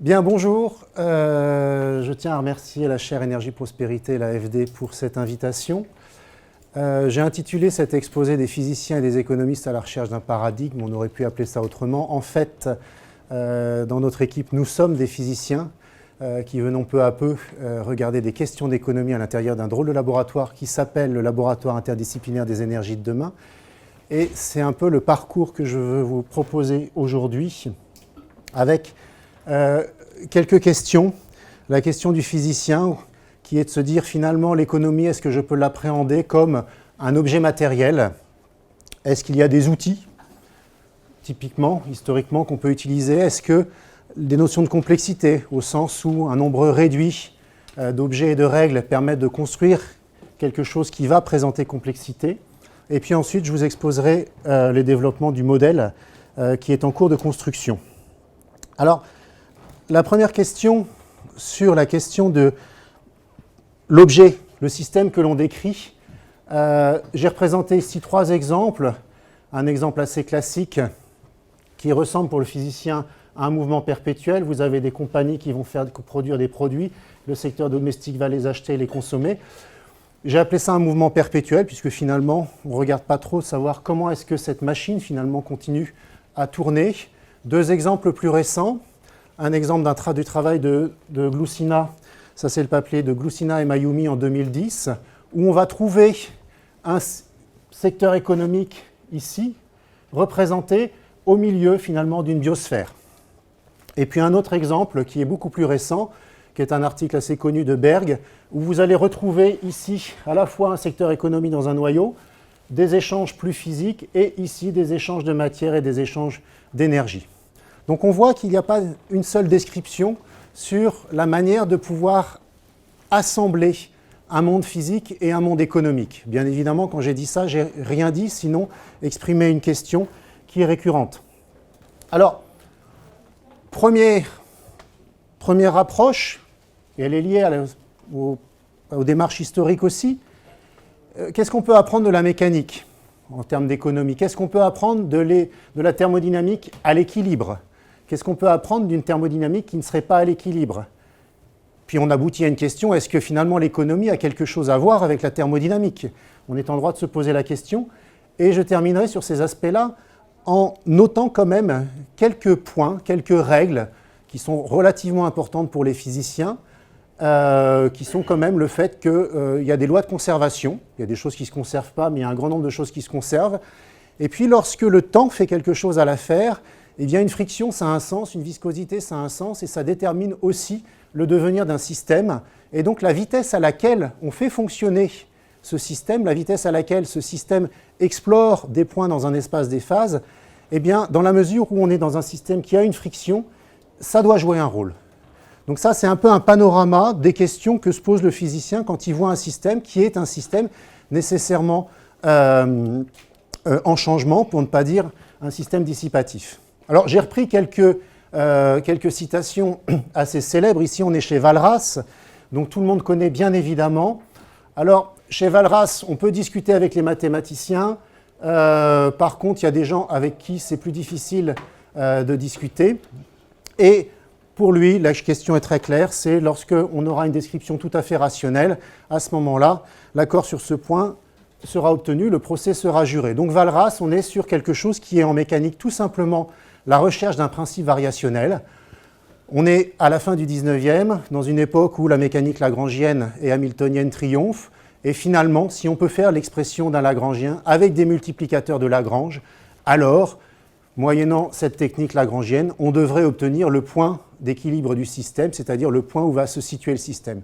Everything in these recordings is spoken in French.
Bien, bonjour. Je tiens à remercier la chaire Énergie Prospérité, l'AFD, pour cette invitation. J'ai intitulé cet exposé des physiciens et des économistes à la recherche d'un paradigme. On aurait pu appeler ça autrement. En fait, dans notre équipe, nous sommes des physiciens qui venons peu à peu regarder des questions d'économie à l'intérieur d'un drôle de laboratoire qui s'appelle le Laboratoire interdisciplinaire des énergies de demain. Et c'est un peu le parcours que je veux vous proposer aujourd'hui avec quelques questions. La question du physicien qui est de se dire finalement l'économie, est-ce que je peux l'appréhender comme un objet matériel? Est-ce qu'il y a des outils, typiquement, historiquement, qu'on peut utiliser? Est-ce que des notions de complexité, au sens où un nombre réduit d'objets et de règles permettent de construire quelque chose qui va présenter complexité? Et puis ensuite, je vous exposerai les développements du modèle qui est en cours de construction. Alors, la première question sur la question de l'objet, le système que l'on décrit, j'ai représenté ici trois exemples. Un exemple assez classique qui ressemble pour le physicien à un mouvement perpétuel. Vous avez des compagnies qui vont produire des produits, le secteur domestique va les acheter et les consommer. J'ai appelé ça un mouvement perpétuel puisque finalement, on ne regarde pas trop savoir comment est-ce que cette machine finalement continue à tourner. Deux exemples plus récents. Un exemple du travail de Glucina, ça c'est le papier de Glucina et Mayumi en 2010, où on va trouver un secteur économique ici, représenté au milieu finalement d'une biosphère. Et puis un autre exemple qui est beaucoup plus récent, qui est un article assez connu de Berg, où vous allez retrouver ici à la fois un secteur économique dans un noyau, des échanges plus physiques, et ici des échanges de matière et des échanges d'énergie. Donc on voit qu'il n'y a pas une seule description sur la manière de pouvoir assembler un monde physique et un monde économique. Bien évidemment, quand j'ai dit ça, je n'ai rien dit, sinon exprimer une question qui est récurrente. Alors, première approche, et elle est liée aux démarches historiques aussi, qu'est-ce qu'on peut apprendre de la mécanique en termes d'économie? Qu'est-ce qu'on peut apprendre de la thermodynamique à l'équilibre? Qu'est-ce qu'on peut apprendre d'une thermodynamique qui ne serait pas à l'équilibre? Puis on aboutit à une question, est-ce que finalement l'économie a quelque chose à voir avec la thermodynamique? On est en droit de se poser la question. Et je terminerai sur ces aspects-là en notant quand même quelques points, quelques règles qui sont relativement importantes pour les physiciens, qui sont quand même le fait qu'il y a des lois de conservation. Il y a des choses qui ne se conservent pas, mais il y a un grand nombre de choses qui se conservent. Et puis lorsque le temps fait quelque chose à l'affaire, eh bien, une friction, ça a un sens, une viscosité, ça a un sens, et ça détermine aussi le devenir d'un système. Et donc, la vitesse à laquelle on fait fonctionner ce système, la vitesse à laquelle ce système explore des points dans un espace des phases, eh bien, dans la mesure où on est dans un système qui a une friction, ça doit jouer un rôle. Donc ça, c'est un peu un panorama des questions que se pose le physicien quand il voit un système qui est un système nécessairement en changement, pour ne pas dire un système dissipatif. Alors, j'ai repris quelques citations assez célèbres. Ici, on est chez Walras, donc tout le monde connaît bien évidemment. Alors, chez Walras, on peut discuter avec les mathématiciens. Par contre, il y a des gens avec qui c'est plus difficile de discuter. Et pour lui, la question est très claire, c'est lorsqu'on aura une description tout à fait rationnelle, à ce moment-là, l'accord sur ce point sera obtenu, le procès sera juré. Donc, Walras, on est sur quelque chose qui est en mécanique tout simplement la recherche d'un principe variationnel. On est à la fin du 19e, dans une époque où la mécanique lagrangienne et hamiltonienne triomphent, et finalement, si on peut faire l'expression d'un lagrangien avec des multiplicateurs de Lagrange, alors, moyennant cette technique lagrangienne, on devrait obtenir le point d'équilibre du système, c'est-à-dire le point où va se situer le système.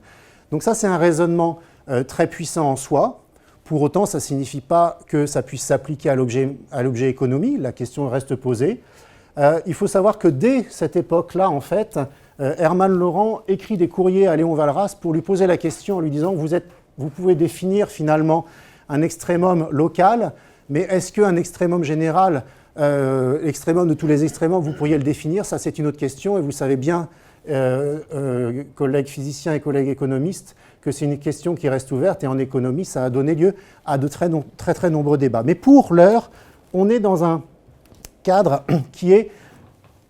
Donc ça, c'est un raisonnement très puissant en soi. Pour autant, ça ne signifie pas que ça puisse s'appliquer à l'objet économie, la question reste posée. Il faut savoir que dès cette époque-là, en fait, Hermann Laurent écrit des courriers à Léon Walras pour lui poser la question en lui disant vous pouvez définir finalement un extrémum local, mais est-ce qu'un extrémum général, l'extrémum de tous les extrémums, vous pourriez le définir? Ça, c'est une autre question, et vous savez bien, collègues physiciens et collègues économistes, que c'est une question qui reste ouverte, et en économie, ça a donné lieu à de très nombreux débats. Mais pour l'heure, on est dans un cadre qui est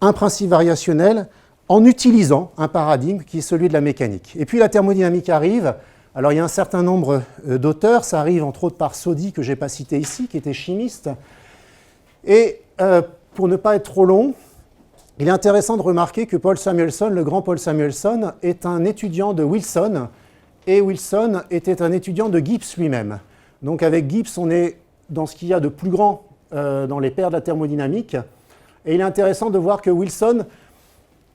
un principe variationnel en utilisant un paradigme qui est celui de la mécanique. Et puis la thermodynamique arrive. Alors il y a un certain nombre d'auteurs, ça arrive entre autres par Soddy, que je n'ai pas cité ici, qui était chimiste. Et pour ne pas être trop long, il est intéressant de remarquer que Paul Samuelson, le grand Paul Samuelson, est un étudiant de Wilson, et Wilson était un étudiant de Gibbs lui-même. Donc avec Gibbs, on est dans ce qu'il y a de plus grand dans les pères de la thermodynamique. Et il est intéressant de voir que Wilson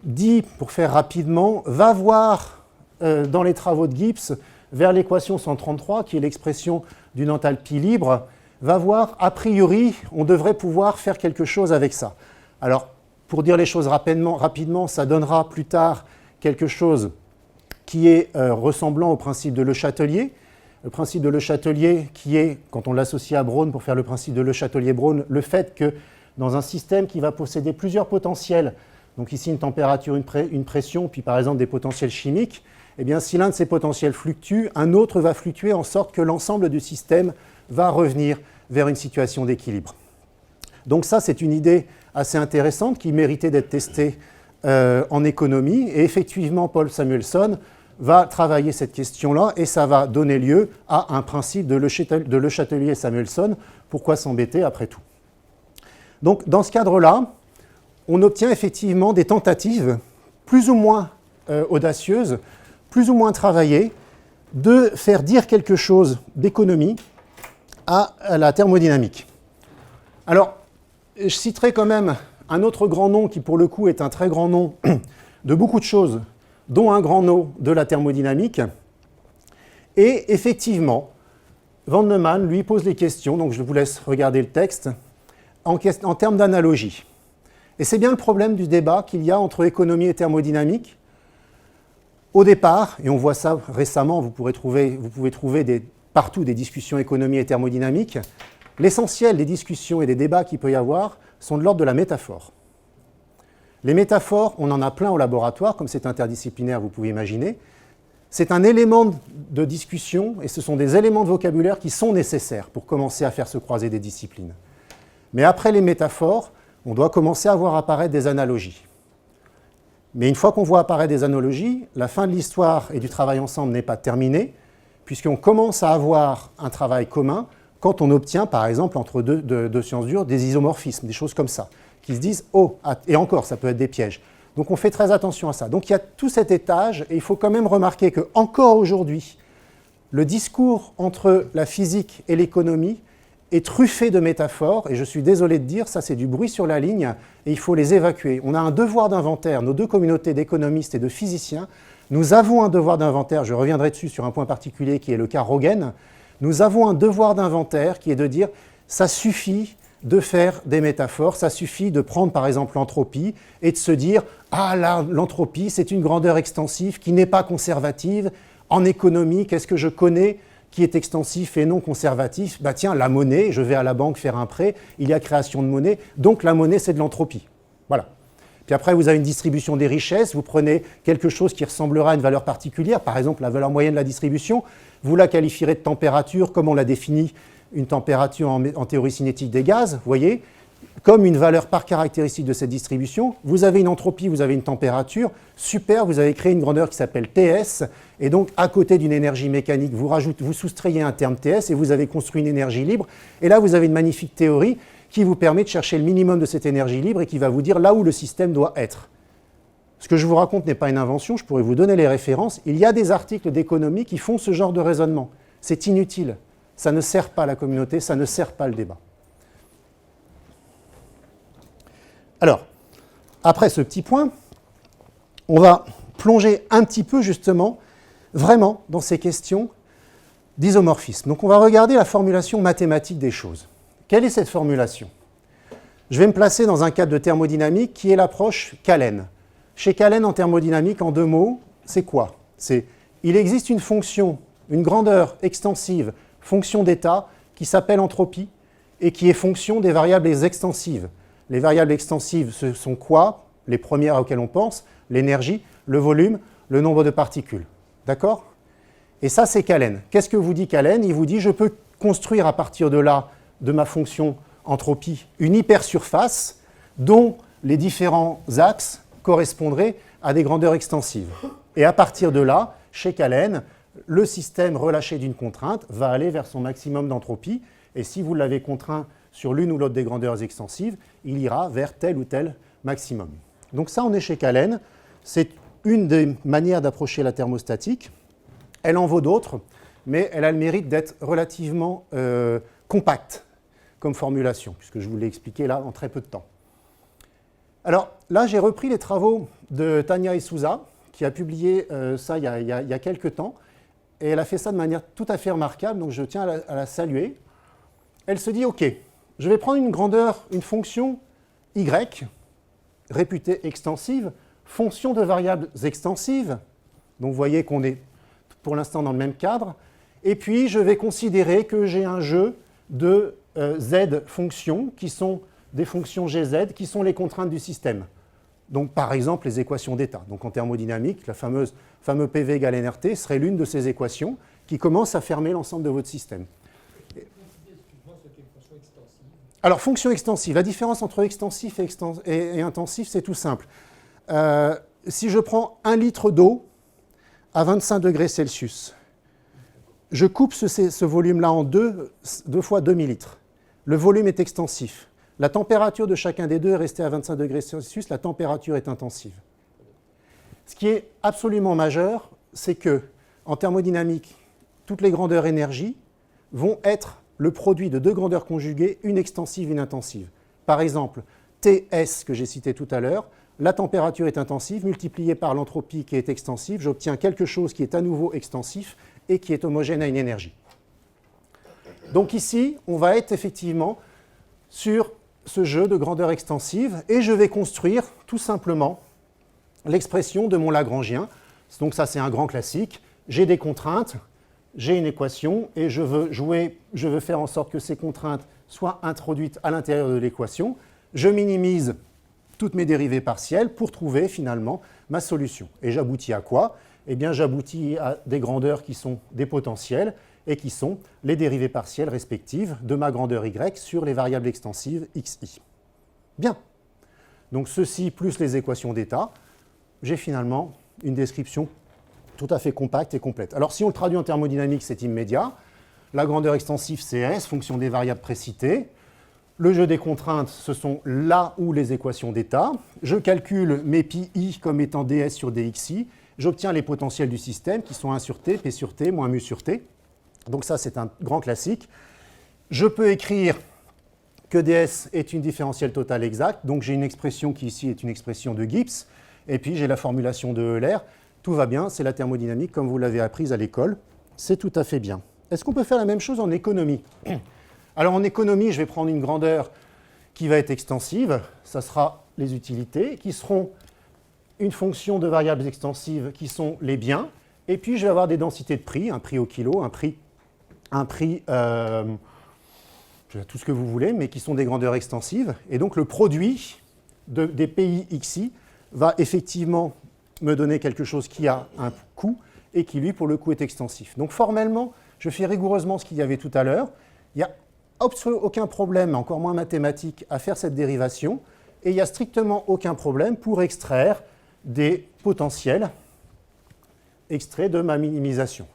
dit, pour faire rapidement, va voir dans les travaux de Gibbs, vers l'équation 133, qui est l'expression d'une enthalpie libre, va voir, a priori, on devrait pouvoir faire quelque chose avec ça. Alors, pour dire les choses rapidement, ça donnera plus tard quelque chose qui est ressemblant au principe de Le Chatelier. Le principe de Le Chatelier qui est, quand on l'associe à Braun pour faire le principe de Le Chatelier-Braun, le fait que dans un système qui va posséder plusieurs potentiels, donc ici une température, une pression, puis par exemple des potentiels chimiques, eh bien, si l'un de ces potentiels fluctue, un autre va fluctuer en sorte que l'ensemble du système va revenir vers une situation d'équilibre. Donc ça, c'est une idée assez intéressante qui méritait d'être testée en économie. Et effectivement, Paul Samuelson va travailler cette question-là et ça va donner lieu à un principe de Le Chatelier et Samuelson. Pourquoi s'embêter après tout? Donc, dans ce cadre-là, on obtient effectivement des tentatives plus ou moins audacieuses, plus ou moins travaillées, de faire dire quelque chose d'économie à la thermodynamique. Alors, je citerai quand même un autre grand nom qui, pour le coup, est un très grand nom de beaucoup de choses, dont un grand nom de la thermodynamique. Et effectivement, Van Neumann lui pose les questions, donc je vous laisse regarder le texte, en termes d'analogie. Et c'est bien le problème du débat qu'il y a entre économie et thermodynamique. Au départ, et on voit ça récemment, vous pouvez trouver partout des discussions économie et thermodynamique, l'essentiel des discussions et des débats qu'il peut y avoir sont de l'ordre de la métaphore. Les métaphores, on en a plein au laboratoire, comme c'est interdisciplinaire, vous pouvez imaginer. C'est un élément de discussion et ce sont des éléments de vocabulaire qui sont nécessaires pour commencer à faire se croiser des disciplines. Mais après les métaphores, on doit commencer à voir apparaître des analogies. Mais une fois qu'on voit apparaître des analogies, la fin de l'histoire et du travail ensemble n'est pas terminée, puisqu'on commence à avoir un travail commun quand on obtient, par exemple, entre deux sciences dures, des isomorphismes, des choses comme ça, qui se disent « oh », et encore, ça peut être des pièges. Donc on fait très attention à ça. Donc il y a tout cet étage, et il faut quand même remarquer qu'encore aujourd'hui, le discours entre la physique et l'économie est truffé de métaphores, et je suis désolé de dire, ça c'est du bruit sur la ligne, et il faut les évacuer. On a un devoir d'inventaire, nos deux communautés d'économistes et de physiciens, nous avons un devoir d'inventaire, je reviendrai dessus sur un point particulier qui est le cas Roggen, nous avons un devoir d'inventaire qui est de dire, ça suffit de faire des métaphores, ça suffit de prendre par exemple l'entropie et de se dire, ah là, l'entropie c'est une grandeur extensive qui n'est pas conservative, en économie, qu'est-ce que je connais qui est extensif et non conservatif? Bah tiens, la monnaie, je vais à la banque faire un prêt, il y a création de monnaie, donc la monnaie c'est de l'entropie. Voilà. Puis après, vous avez une distribution des richesses, vous prenez quelque chose qui ressemblera à une valeur particulière, par exemple la valeur moyenne de la distribution, vous la qualifierez de température, comme on l'a défini, une température en théorie cinétique des gaz, vous voyez, comme une valeur par caractéristique de cette distribution. Vous avez une entropie, vous avez une température, super, vous avez créé une grandeur qui s'appelle TS, et donc à côté d'une énergie mécanique, vous soustrayez un terme TS et vous avez construit une énergie libre, et là vous avez une magnifique théorie qui vous permet de chercher le minimum de cette énergie libre et qui va vous dire là où le système doit être. Ce que je vous raconte n'est pas une invention, je pourrais vous donner les références. Il y a des articles d'économie qui font ce genre de raisonnement. C'est inutile. Ça ne sert pas la communauté, ça ne sert pas le débat. Alors, après ce petit point, on va plonger un petit peu justement, vraiment, dans ces questions d'isomorphisme. Donc on va regarder la formulation mathématique des choses. Quelle est cette formulation? Je vais me placer dans un cadre de thermodynamique qui est l'approche Callen. Chez Callen, en thermodynamique, en deux mots, c'est quoi? Il existe une fonction, une grandeur extensive, fonction d'état, qui s'appelle entropie, et qui est fonction des variables extensives. Les variables extensives, ce sont quoi? Les premières auxquelles on pense, l'énergie, le volume, le nombre de particules. D'accord? Et ça, c'est Callen. Qu'est-ce que vous dit Callen? Il vous dit, je peux construire à partir de là, de ma fonction entropie, une hypersurface dont les différents axes correspondraient à des grandeurs extensives. Et à partir de là, chez Callen, le système relâché d'une contrainte va aller vers son maximum d'entropie. Et si vous l'avez contraint sur l'une ou l'autre des grandeurs extensives, il ira vers tel ou tel maximum. Donc ça, on est chez Callen. C'est une des manières d'approcher la thermostatique. Elle en vaut d'autres, mais elle a le mérite d'être relativement compacte comme formulation, puisque je vous l'ai expliqué là en très peu de temps. Alors là, j'ai repris les travaux de Tania Isusa, qui a publié ça il y a quelques temps, et elle a fait ça de manière tout à fait remarquable, donc je tiens à la saluer. Elle se dit, OK, je vais prendre une grandeur, une fonction y, réputée extensive, fonction de variables extensives, donc vous voyez qu'on est pour l'instant dans le même cadre, et puis je vais considérer que j'ai un jeu de z fonctions, qui sont des fonctions gz, qui sont les contraintes du système. Donc par exemple les équations d'état. Donc en thermodynamique, la fameux PV égale nRT serait l'une de ces équations qui commence à fermer l'ensemble de votre système. Alors, fonction extensive. La différence entre extensif et intensif, c'est tout simple. Si je prends 1 litre d'eau à 25 degrés Celsius, je coupe ce volume-là en deux fois demi-litre. Le volume est extensif. La température de chacun des deux est restée à 25 degrés Celsius, la température est intensive. Ce qui est absolument majeur, c'est que, en thermodynamique, toutes les grandeurs énergie vont être le produit de deux grandeurs conjuguées, une extensive et une intensive. Par exemple, Ts, que j'ai cité tout à l'heure, la température est intensive, multipliée par l'entropie qui est extensive, j'obtiens quelque chose qui est à nouveau extensif et qui est homogène à une énergie. Donc ici, on va être effectivement sur ce jeu de grandeur extensive et je vais construire tout simplement l'expression de mon Lagrangien. Donc ça, c'est un grand classique. J'ai des contraintes, j'ai une équation et je veux faire en sorte que ces contraintes soient introduites à l'intérieur de l'équation. Je minimise toutes mes dérivées partielles pour trouver finalement ma solution. Et j'aboutis à quoi? Eh bien, j'aboutis à des grandeurs qui sont des potentiels et qui sont les dérivées partielles respectives de ma grandeur y sur les variables extensives xi. Bien. Donc ceci plus les équations d'état, j'ai finalement une description tout à fait compacte et complète. Alors si on le traduit en thermodynamique, c'est immédiat. La grandeur extensive, c'est S, fonction des variables précitées. Le jeu des contraintes, ce sont là où les équations d'état. Je calcule mes pi comme étant ds sur dxi. J'obtiens les potentiels du système qui sont 1 sur t, p sur t, moins mu sur t. Donc ça, c'est un grand classique. Je peux écrire que ds est une différentielle totale exacte. Donc j'ai une expression qui ici est une expression de Gibbs. Et puis j'ai la formulation de Euler. Tout va bien, c'est la thermodynamique comme vous l'avez apprise à l'école. C'est tout à fait bien. Est-ce qu'on peut faire la même chose en économie? Alors en économie, je vais prendre une grandeur qui va être extensive. Ça sera les utilités, qui seront une fonction de variables extensives qui sont les biens. Et puis je vais avoir des densités de prix, un prix au kilo, un prix tout ce que vous voulez, mais qui sont des grandeurs extensives. Et donc le produit des pays xi va effectivement me donner quelque chose qui a un coût et qui, lui, pour le coup, est extensif. Donc formellement, je fais rigoureusement ce qu'il y avait tout à l'heure. Il n'y a aucun problème, encore moins mathématique, à faire cette dérivation. Et il n'y a strictement aucun problème pour extraire des potentiels extraits de ma minimisation.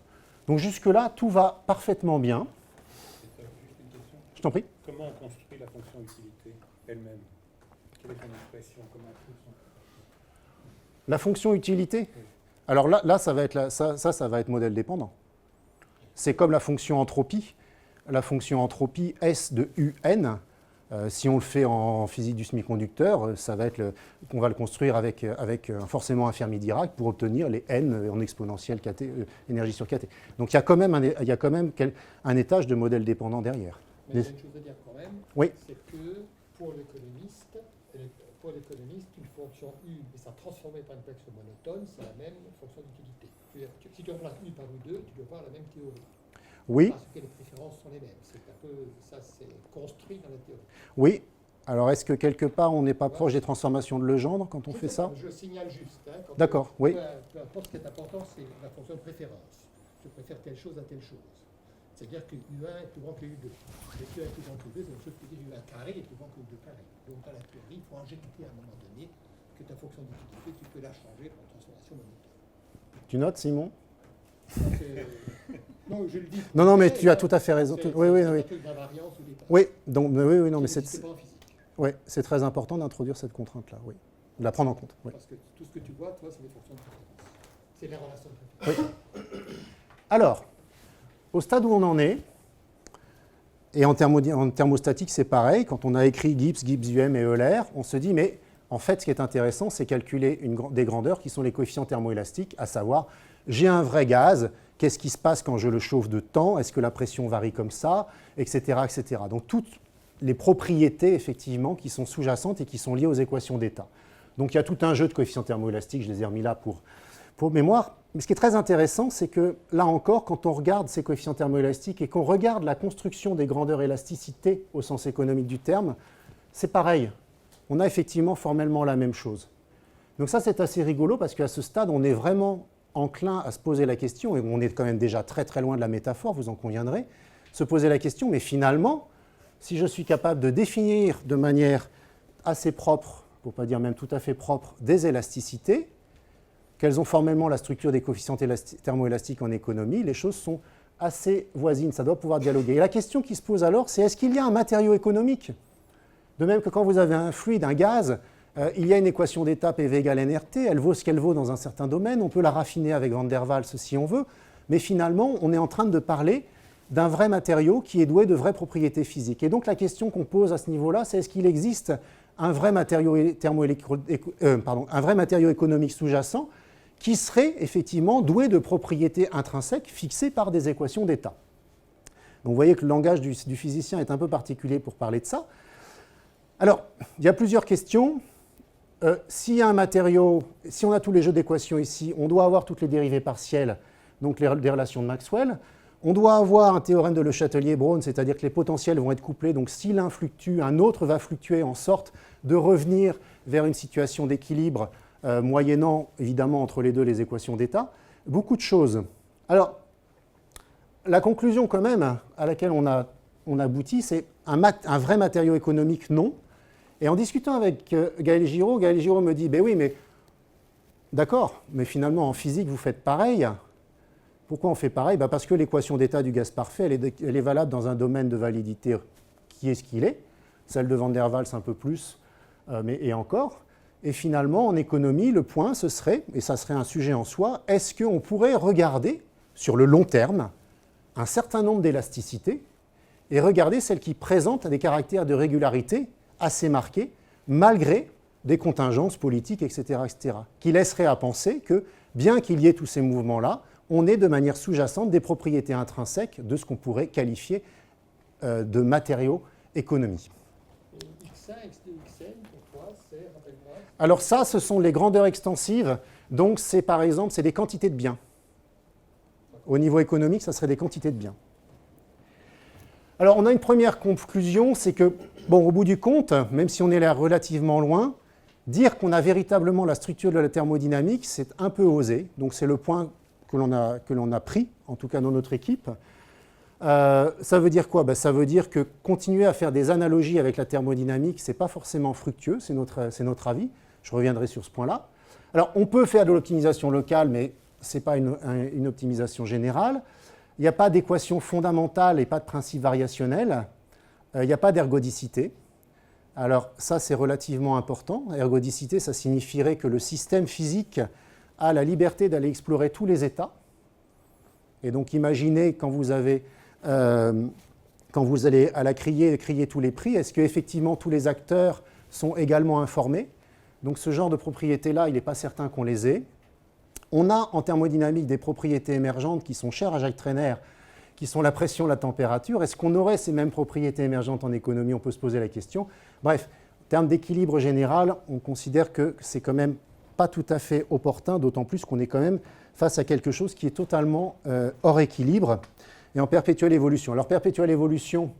Donc jusque-là, tout va parfaitement bien. Je t'en prie. Comment on construit la fonction utilité elle-même? Quelle est ton expression? La fonction utilité? Oui. Alors là ça va être modèle dépendant. C'est comme la fonction entropie. La fonction entropie S de UN, si on le fait en physique du semi-conducteur, ça va être qu'on va le construire avec forcément un Fermi-Dirac pour obtenir les N en exponentielle KT, énergie sur KT. Donc il y a quand même un étage de modèle dépendant derrière. Mais ce que je veux dire quand même, oui. C'est que pour l'économiste, une fonction U, et ça transformé par une fonction monotone, c'est la même fonction d'utilité. Si tu remplaces U par U2, tu dois avoir la même théorie. Oui. Parce que les préférences sont les mêmes. C'est un peu, ça c'est construit dans la théorie. Oui. Alors est-ce que quelque part on n'est pas proche des transformations de Legendre quand on fait ça? Je signale juste. Hein, d'accord, oui. Peu importe, ce qui est important, c'est la fonction de préférence. Je préfère telle chose à telle chose. C'est-à-dire que U1 est plus grand que U2. Et U1 est plus grand que U2, c'est une chose qui dit U1 carré est plus grand que U2 carré. Donc dans la théorie, il faut injecter à un moment donné que ta fonction d'utilité, tu peux la changer par une transformation monotone. Tu notes, Simon? Non, je le dis. Non, mais tu as tout à fait raison. Oui. Un truc d'invariance ou d'état. Oui, donc, oui, non, mais C'est pas en physique. ouais, c'est très important d'introduire cette contrainte-là, oui. De la prendre en compte. Oui. Parce que tout ce que tu vois, toi, c'est des fonctions de préférence. C'est les relations de préférence. Oui. Alors, au stade où on en est, et en thermostatique, c'est pareil, quand on a écrit Gibbs, Gibbs-UM et Euler, on se dit, mais en fait, ce qui est intéressant, c'est calculer des grandeurs qui sont les coefficients thermoélastiques, à savoir, j'ai un vrai gaz, qu'est-ce qui se passe quand je le chauffe de temps, est-ce que la pression varie comme ça, etc., etc. Donc, toutes les propriétés, effectivement, qui sont sous-jacentes et qui sont liées aux équations d'état. Donc, il y a tout un jeu de coefficients thermoélastiques, je les ai remis là pour mémoire. Mais ce qui est très intéressant, c'est que, là encore, quand on regarde ces coefficients thermoélastiques et qu'on regarde la construction des grandeurs élasticité au sens économique du terme, c'est pareil. On a effectivement formellement la même chose. Donc ça, c'est assez rigolo parce qu'à ce stade, on est vraiment enclin à se poser la question, et on est quand même déjà très très loin de la métaphore, vous en conviendrez, se poser la question, mais finalement, si je suis capable de définir de manière assez propre, pour ne pas dire même tout à fait propre, des élasticités, qu'elles ont formellement la structure des coefficients thermoélastiques en économie, les choses sont assez voisines, ça doit pouvoir dialoguer. Et la question qui se pose alors, c'est est-ce qu'il y a un matériau économique? De même que quand vous avez un fluide, un gaz, il y a une équation d'état PV égale nRT, elle vaut ce qu'elle vaut dans un certain domaine, on peut la raffiner avec Van der Waals si on veut, mais finalement, on est en train de parler d'un vrai matériau qui est doué de vraies propriétés physiques. Et donc la question qu'on pose à ce niveau-là, c'est est-ce qu'il existe un vrai matériau, un vrai matériau économique sous-jacent qui serait effectivement doué de propriétés intrinsèques fixées par des équations d'état. Donc vous voyez que le langage du physicien est un peu particulier pour parler de ça. Alors, il y a plusieurs questions. S'il y a un matériau, si on a tous les jeux d'équations ici, on doit avoir toutes les dérivées partielles, donc les relations de Maxwell. On doit avoir un théorème de Le Chatelier-Braun, c'est-à-dire que les potentiels vont être couplés, donc si l'un fluctue, un autre va fluctuer en sorte de revenir vers une situation d'équilibre, moyennant évidemment entre les deux les équations d'état. Beaucoup de choses. Alors, la conclusion quand même à laquelle on aboutit, c'est un vrai matériau économique, non. Et en discutant avec Gaël Giraud me dit, ben oui, mais d'accord, mais finalement en physique vous faites pareil. Pourquoi on fait pareil? Parce que l'équation d'état du gaz parfait, elle est valable dans un domaine de validité qui est ce qu'il est. Celle de Van der Waals un peu plus, et encore. Et finalement, en économie, le point, ce serait, et ça serait un sujet en soi, est-ce qu'on pourrait regarder, sur le long terme, un certain nombre d'élasticités, et regarder celles qui présentent des caractères de régularité assez marqués, malgré des contingences politiques, etc., qui laisseraient à penser que, bien qu'il y ait tous ces mouvements-là, on ait de manière sous-jacente des propriétés intrinsèques de ce qu'on pourrait qualifier de matériaux économie. X1, X2, Xn, pour toi, c'est, rappelle-moi. Alors ça, ce sont les grandeurs extensives. Donc c'est par exemple, c'est des quantités de biens. Au niveau économique, ça serait des quantités de biens. Alors on a une première conclusion, c'est que, bon, au bout du compte, même si on est là relativement loin, dire qu'on a véritablement la structure de la thermodynamique, c'est un peu osé. Donc c'est le point que l'on a pris, en tout cas dans notre équipe. Ça veut dire quoi? Ça veut dire que continuer à faire des analogies avec la thermodynamique, ce n'est pas forcément fructueux, c'est notre avis. Je reviendrai sur ce point-là. Alors, on peut faire de l'optimisation locale, mais ce n'est pas une optimisation générale. Il n'y a pas d'équation fondamentale et pas de principe variationnel. Il n'y a pas d'ergodicité. Alors, ça, c'est relativement important. Ergodicité, ça signifierait que le système physique a la liberté d'aller explorer tous les états. Et donc, imaginez quand vous allez à la crier tous les prix, est-ce qu'effectivement tous les acteurs sont également informés? Donc ce genre de propriétés-là, il n'est pas certain qu'on les ait. On a en thermodynamique des propriétés émergentes qui sont chères à Jacques Treiner, qui sont la pression, la température. Est-ce qu'on aurait ces mêmes propriétés émergentes en économie? On peut se poser la question. Bref, en termes d'équilibre général, on considère que c'est quand même pas tout à fait opportun, d'autant plus qu'on est quand même face à quelque chose qui est totalement hors équilibre et en perpétuelle évolution. Alors, perpétuelle évolution,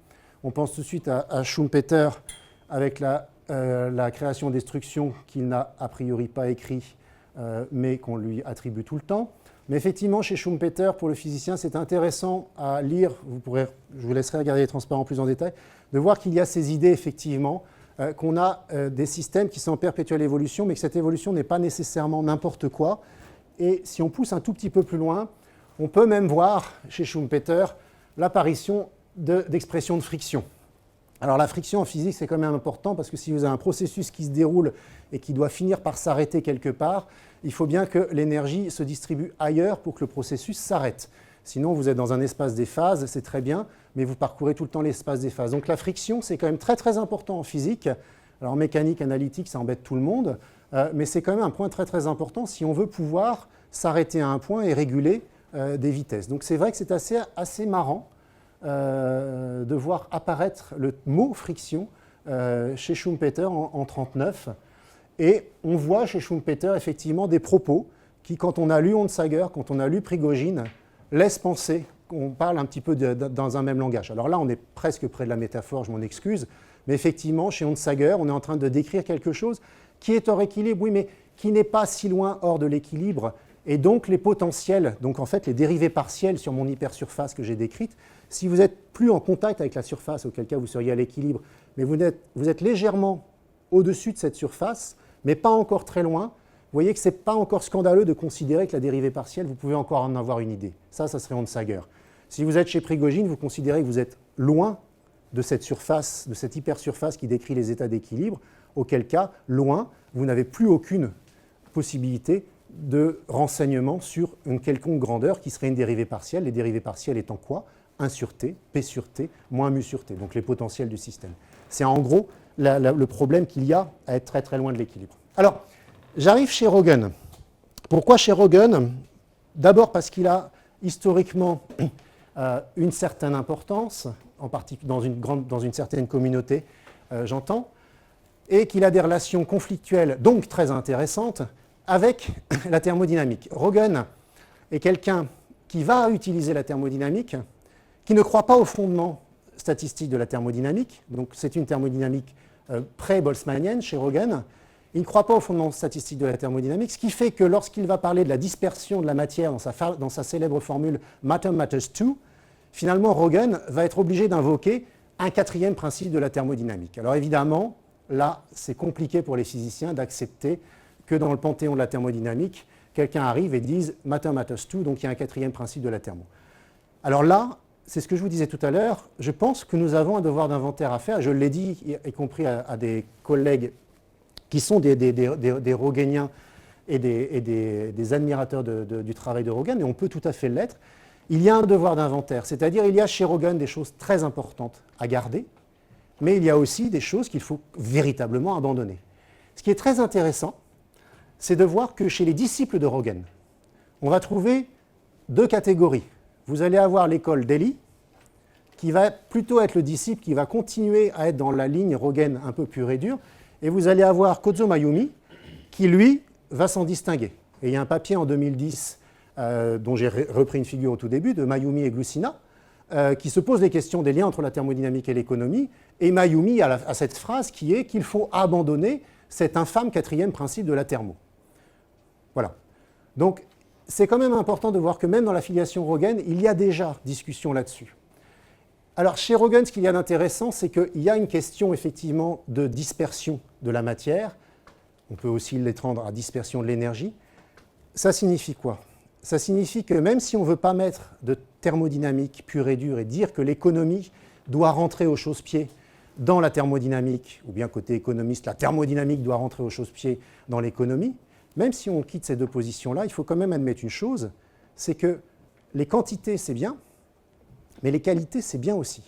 on pense tout de suite à Schumpeter avec la création-destruction qu'il n'a a priori pas écrit, mais qu'on lui attribue tout le temps. Mais effectivement, chez Schumpeter, pour le physicien, c'est intéressant à lire, je vous laisserai regarder les transparents plus en détail, de voir qu'il y a ces idées, effectivement, qu'on a des systèmes qui sont en perpétuelle évolution, mais que cette évolution n'est pas nécessairement n'importe quoi. Et si on pousse un tout petit peu plus loin, on peut même voir chez Schumpeter l'apparition d'expressions de friction. Alors la friction en physique, c'est quand même important parce que si vous avez un processus qui se déroule et qui doit finir par s'arrêter quelque part, il faut bien que l'énergie se distribue ailleurs pour que le processus s'arrête. Sinon, vous êtes dans un espace des phases, c'est très bien, mais vous parcourez tout le temps l'espace des phases. Donc la friction, c'est quand même très très important en physique. Alors en mécanique analytique, ça embête tout le monde, mais c'est quand même un point très très important si on veut pouvoir s'arrêter à un point et réguler des vitesses. Donc c'est vrai que c'est assez marrant de voir apparaître le mot friction chez Schumpeter en 1939. Et on voit chez Schumpeter effectivement des propos qui, quand on a lu Onsager, quand on a lu Prigogine, laissent penser qu'on parle un petit peu dans un même langage. Alors là, on est presque près de la métaphore, je m'en excuse, mais effectivement, chez Onsager, on est en train de décrire quelque chose qui est hors équilibre, oui, mais qui n'est pas si loin hors de l'équilibre. Et donc, les potentiels, donc en fait, les dérivées partielles sur mon hypersurface que j'ai décrite, si vous n'êtes plus en contact avec la surface, auquel cas vous seriez à l'équilibre, mais vous êtes légèrement au-dessus de cette surface, mais pas encore très loin, vous voyez que ce n'est pas encore scandaleux de considérer que la dérivée partielle, vous pouvez encore en avoir une idée. Ça serait Onsager. Si vous êtes chez Prigogine, vous considérez que vous êtes loin de cette surface, de cette hypersurface qui décrit les états d'équilibre, auquel cas, loin, vous n'avez plus aucune possibilité de renseignement sur une quelconque grandeur qui serait une dérivée partielle. Les dérivées partielles étant quoi? 1 sur t, p sur t, moins mu sur t, donc les potentiels du système. C'est en gros le problème qu'il y a à être très très loin de l'équilibre. Alors, j'arrive chez Roggen. Pourquoi chez Roggen? D'abord parce qu'il a historiquement une certaine importance, en particulier dans une certaine communauté, j'entends, et qu'il a des relations conflictuelles, donc très intéressantes, avec la thermodynamique. Roggen est quelqu'un qui va utiliser la thermodynamique, qui ne croit pas au fondement statistique de la thermodynamique, donc c'est une thermodynamique pré-boltzmannienne chez Roggen. Il ne croit pas au fondement statistique de la thermodynamique, ce qui fait que lorsqu'il va parler de la dispersion de la matière dans sa célèbre formule « matter matters too », finalement Roggen va être obligé d'invoquer un 4e principe de la thermodynamique. Alors évidemment, là, c'est compliqué pour les physiciens d'accepter que dans le panthéon de la thermodynamique, quelqu'un arrive et dise « matter matters too », donc il y a un 4e principe de la thermo. Alors là, c'est ce que je vous disais tout à l'heure, je pense que nous avons un devoir d'inventaire à faire, je l'ai dit, y compris à des collègues qui sont des Rogéniens et des admirateurs du travail de Roggen, et on peut tout à fait l'être. Il y a un devoir d'inventaire, c'est-à-dire il y a chez Roggen des choses très importantes à garder, mais il y a aussi des choses qu'il faut véritablement abandonner. Ce qui est très intéressant, c'est de voir que chez les disciples de Roggen, on va trouver 2 catégories. Vous allez avoir l'école d'Eli, qui va plutôt être le disciple qui va continuer à être dans la ligne Roggen un peu pure et dure, et vous allez avoir Kozo Mayumi, qui lui va s'en distinguer. Et il y a un papier en 2010, dont j'ai repris une figure au tout début, de Mayumi et Glussina, qui se pose les questions des liens entre la thermodynamique et l'économie, et Mayumi a cette phrase qui est qu'il faut abandonner cet infâme 4e principe de la thermo. Voilà. Donc, c'est quand même important de voir que même dans la filiation Roggen, il y a déjà discussion là-dessus. Alors, chez Roggen, ce qu'il y a d'intéressant, c'est qu'il y a une question, effectivement, de dispersion de la matière. On peut aussi l'étendre à dispersion de l'énergie. Ça signifie quoi? Ça signifie que même si on ne veut pas mettre de thermodynamique pure et dure et dire que l'économie doit rentrer au chausse-pied dans la thermodynamique, ou bien côté économiste, la thermodynamique doit rentrer au chausse-pied dans l'économie, même si on quitte ces 2 positions-là, il faut quand même admettre une chose, c'est que les quantités, c'est bien, mais les qualités, c'est bien aussi.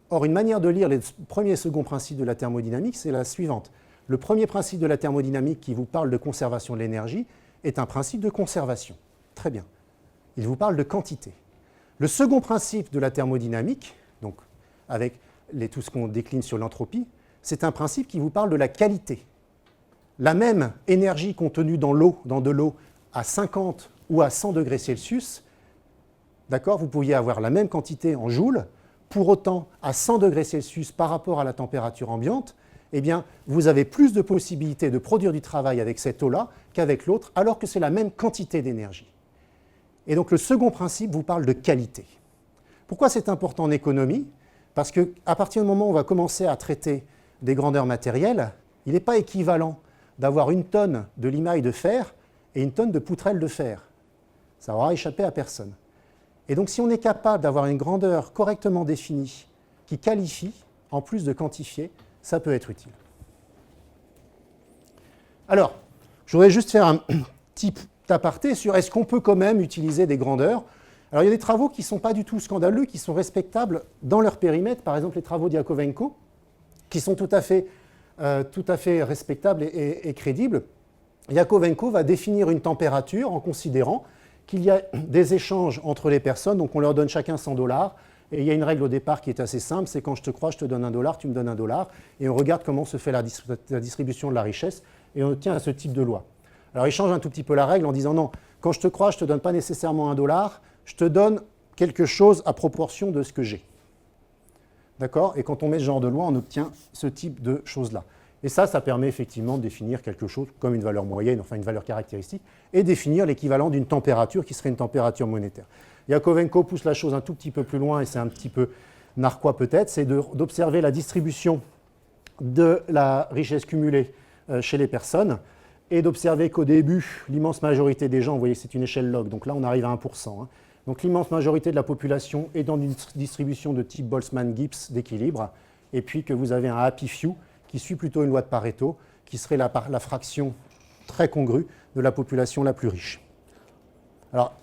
Or, une manière de lire les premiers et seconds principes de la thermodynamique, c'est la suivante. Le premier principe de la thermodynamique qui vous parle de conservation de l'énergie est un principe de conservation. Très bien. Il vous parle de quantité. Le second principe de la thermodynamique, donc avec tout ce qu'on décline sur l'entropie, c'est un principe qui vous parle de la qualité. La même énergie contenue dans de l'eau à 50 ou à 100 degrés Celsius, d'accord, vous pourriez avoir la même quantité en joules, pour autant à 100 degrés Celsius par rapport à la température ambiante, eh bien, vous avez plus de possibilités de produire du travail avec cette eau-là qu'avec l'autre, alors que c'est la même quantité d'énergie. Et donc le second principe vous parle de qualité. Pourquoi c'est important en économie? Parce qu'à partir du moment où on va commencer à traiter des grandeurs matérielles, il n'est pas équivalent d'avoir 1 tonne de limaille de fer et 1 tonne de poutrelle de fer. Ça aura échappé à personne. Et donc si on est capable d'avoir une grandeur correctement définie qui qualifie, en plus de quantifier, ça peut être utile. Alors, je voudrais juste faire un petit aparté sur est-ce qu'on peut quand même utiliser des grandeurs. Alors il y a des travaux qui ne sont pas du tout scandaleux, qui sont respectables dans leur périmètre, par exemple les travaux d'Yakovenko, qui sont tout à fait respectables et crédibles. Yakovenko va définir une température en considérant qu'il y a des échanges entre les personnes, donc on leur donne chacun 100 $, et il y a une règle au départ qui est assez simple, c'est quand je te crois, je te donne $1, tu me donnes $1, et on regarde comment se fait la distribution de la richesse, et on tient à ce type de loi. Alors il change un tout petit peu la règle en disant non, quand je te crois, je ne te donne pas nécessairement $1, je te donne quelque chose à proportion de ce que j'ai. D'accord? Et quand on met ce genre de loi, on obtient ce type de choses-là. Et ça permet effectivement de définir quelque chose comme une valeur moyenne, enfin une valeur caractéristique, et définir l'équivalent d'une température qui serait une température monétaire. Yakovenko pousse la chose un tout petit peu plus loin, et c'est un petit peu narquois peut-être, c'est d'observer la distribution de la richesse cumulée chez les personnes, et d'observer qu'au début, l'immense majorité des gens, vous voyez c'est une échelle log, donc là on arrive à 1%, donc l'immense majorité de la population est dans une distribution de type Boltzmann-Gibbs d'équilibre, et puis que vous avez un happy few, qui suit plutôt une loi de Pareto, qui serait la fraction très congrue de la population la plus riche. Alors,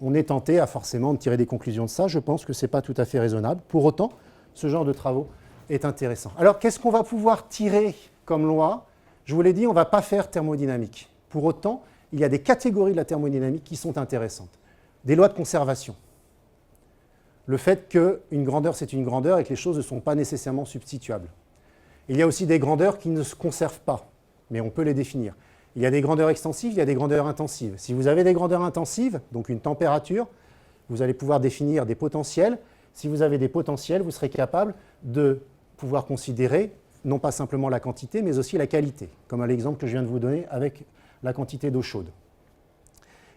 on est tenté à forcément de tirer des conclusions de ça. Je pense que ce n'est pas tout à fait raisonnable. Pour autant, ce genre de travaux est intéressant. Alors, qu'est-ce qu'on va pouvoir tirer comme loi? Je vous l'ai dit, on ne va pas faire thermodynamique. Pour autant, il y a des catégories de la thermodynamique qui sont intéressantes. Des lois de conservation. Le fait qu'une grandeur, c'est une grandeur et que les choses ne sont pas nécessairement substituables. Il y a aussi des grandeurs qui ne se conservent pas, mais on peut les définir. Il y a des grandeurs extensives, il y a des grandeurs intensives. Si vous avez des grandeurs intensives, donc une température, vous allez pouvoir définir des potentiels. Si vous avez des potentiels, vous serez capable de pouvoir considérer non pas simplement la quantité, mais aussi la qualité, comme à l'exemple que je viens de vous donner avec la quantité d'eau chaude.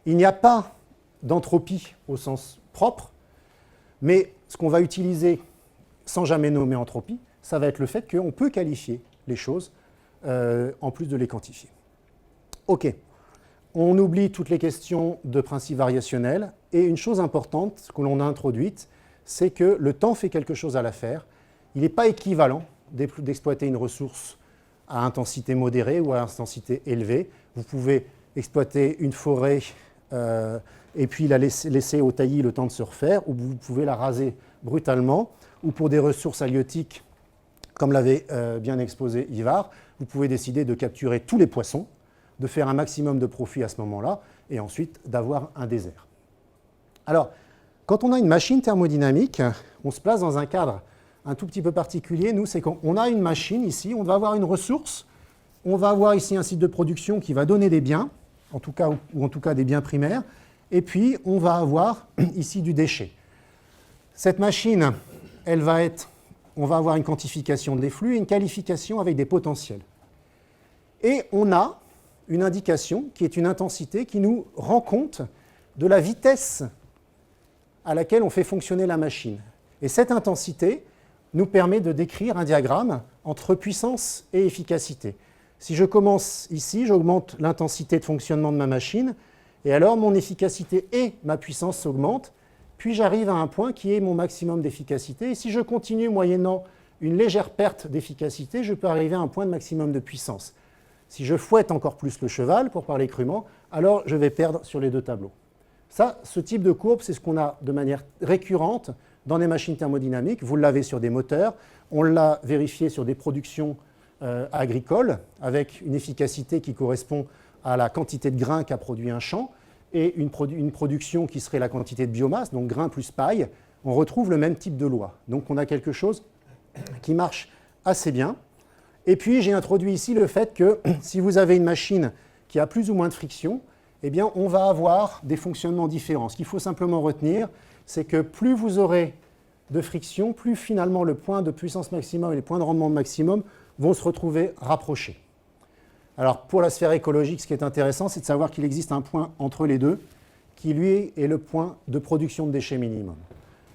Il n'y a pas d'entropie au sens propre, mais ce qu'on va utiliser sans jamais nommer entropie, ça va être le fait qu'on peut qualifier les choses en plus de les quantifier. OK. On oublie toutes les questions de principe variationnel. Et une chose importante que l'on a introduite, c'est que le temps fait quelque chose à l'affaire. Il n'est pas équivalent d'exploiter une ressource à intensité modérée ou à intensité élevée. Vous pouvez exploiter une forêt et puis la laisser au taillis le temps de se refaire, ou vous pouvez la raser brutalement, ou pour des ressources halieutiques, comme l'avait bien exposé Ivar, vous pouvez décider de capturer tous les poissons, de faire un maximum de profit à ce moment-là, et ensuite d'avoir un désert. Alors, quand on a une machine thermodynamique, on se place dans un cadre un tout petit peu particulier. Nous, c'est qu'on a une machine ici, on va avoir une ressource, on va avoir ici un site de production qui va donner des biens, en tout cas, ou en tout cas des biens primaires, et puis on va avoir ici du déchet. Cette machine, on va avoir une quantification des flux et une qualification avec des potentiels. Et on a une indication qui est une intensité qui nous rend compte de la vitesse à laquelle on fait fonctionner la machine. Et cette intensité nous permet de décrire un diagramme entre puissance et efficacité. Si je commence ici, j'augmente l'intensité de fonctionnement de ma machine, et alors mon efficacité et ma puissance s'augmentent, puis j'arrive à un point qui est mon maximum d'efficacité. Et si je continue moyennant une légère perte d'efficacité, je peux arriver à un point de maximum de puissance. Si je fouette encore plus le cheval, pour parler crûment, alors je vais perdre sur les deux tableaux. Ça, ce type de courbe, c'est ce qu'on a de manière récurrente dans des machines thermodynamiques. Vous l'avez sur des moteurs, on l'a vérifié sur des productions agricoles, avec une efficacité qui correspond à la quantité de grains qu'a produit un champ, et une production qui serait la quantité de biomasse, donc grains plus paille. On retrouve le même type de loi. Donc on a quelque chose qui marche assez bien. Et puis j'ai introduit ici le fait que si vous avez une machine qui a plus ou moins de friction, eh bien on va avoir des fonctionnements différents. Ce qu'il faut simplement retenir, c'est que plus vous aurez de friction, plus finalement le point de puissance maximum et les points de rendement maximum vont se retrouver rapprochés. Alors pour la sphère écologique, ce qui est intéressant, c'est de savoir qu'il existe un point entre les deux, qui lui est le point de production de déchets minimum.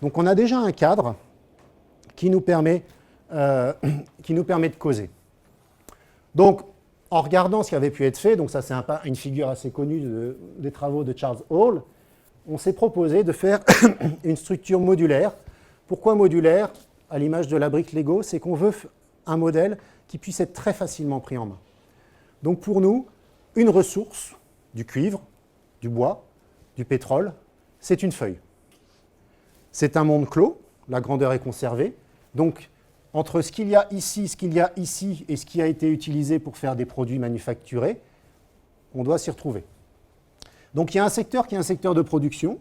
Donc on a déjà un cadre qui nous permet qui nous permet de causer. Donc, en regardant ce qui avait pu être fait, donc ça c'est une figure assez connue des travaux de Charles Hall, on s'est proposé de faire une structure modulaire. Pourquoi modulaire? À l'image de la brique Lego, c'est qu'on veut un modèle qui puisse être très facilement pris en main. Donc pour nous, une ressource, du cuivre, du bois, du pétrole, c'est une feuille. C'est un monde clos, la grandeur est conservée. Donc entre ce qu'il y a ici et ce qui a été utilisé pour faire des produits manufacturés, on doit s'y retrouver. Donc il y a un secteur qui est un secteur de production,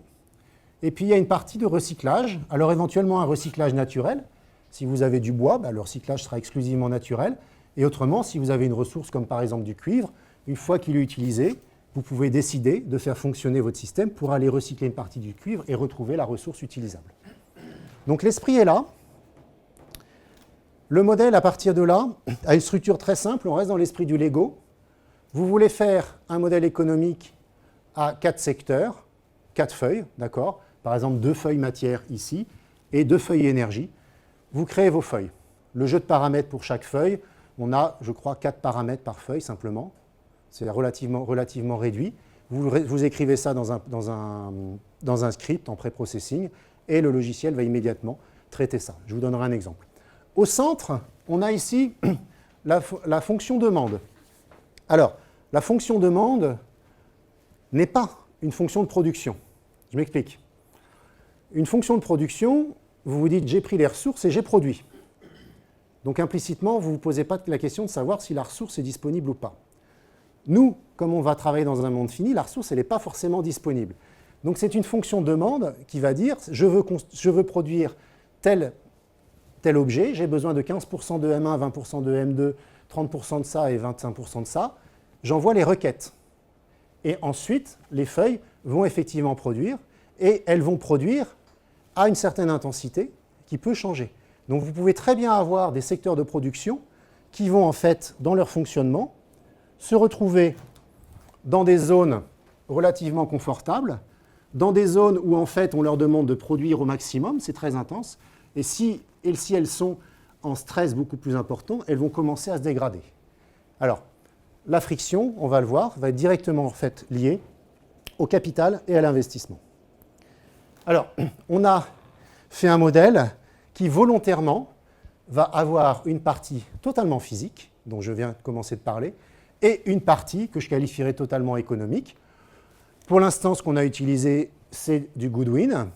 et puis il y a une partie de recyclage, alors éventuellement un recyclage naturel. Si vous avez du bois, le recyclage sera exclusivement naturel, et autrement, si vous avez une ressource comme par exemple du cuivre, une fois qu'il est utilisé, vous pouvez décider de faire fonctionner votre système pour aller recycler une partie du cuivre et retrouver la ressource utilisable. Donc l'esprit est là. Le modèle, à partir de là, a une structure très simple. On reste dans l'esprit du Lego. Vous voulez faire un modèle économique à 4 secteurs, 4 feuilles, d'accord? Par exemple, 2 feuilles matière ici et 2 feuilles énergie. Vous créez vos feuilles. Le jeu de paramètres pour chaque feuille, on a, je crois, 4 paramètres par feuille simplement. C'est relativement réduit. Vous écrivez ça dans un script en pré-processing et le logiciel va immédiatement traiter ça. Je vous donnerai un exemple. Au centre, on a ici la fonction demande. Alors, la fonction demande n'est pas une fonction de production. Je m'explique. Une fonction de production, vous vous dites j'ai pris les ressources et j'ai produit. Donc implicitement, vous ne vous posez pas la question de savoir si la ressource est disponible ou pas. Nous, comme on va travailler dans un monde fini, la ressource elle n'est pas forcément disponible. Donc c'est une fonction demande qui va dire je veux produire tel objet, j'ai besoin de 15% de M1, 20% de M2, 30% de ça et 25% de ça. J'envoie les requêtes. Et ensuite, les feuilles vont effectivement produire, et elles vont produire à une certaine intensité qui peut changer. Donc vous pouvez très bien avoir des secteurs de production qui vont en fait, dans leur fonctionnement, se retrouver dans des zones relativement confortables, dans des zones où en fait on leur demande de produire au maximum, c'est très intense, et si elles sont en stress beaucoup plus important, elles vont commencer à se dégrader. Alors, la friction, on va le voir, va être directement en fait liée au capital et à l'investissement. Alors, on a fait un modèle qui volontairement va avoir une partie totalement physique, dont je viens de commencer de parler, et une partie que je qualifierais totalement économique. Pour l'instant, ce qu'on a utilisé, c'est du Goodwin,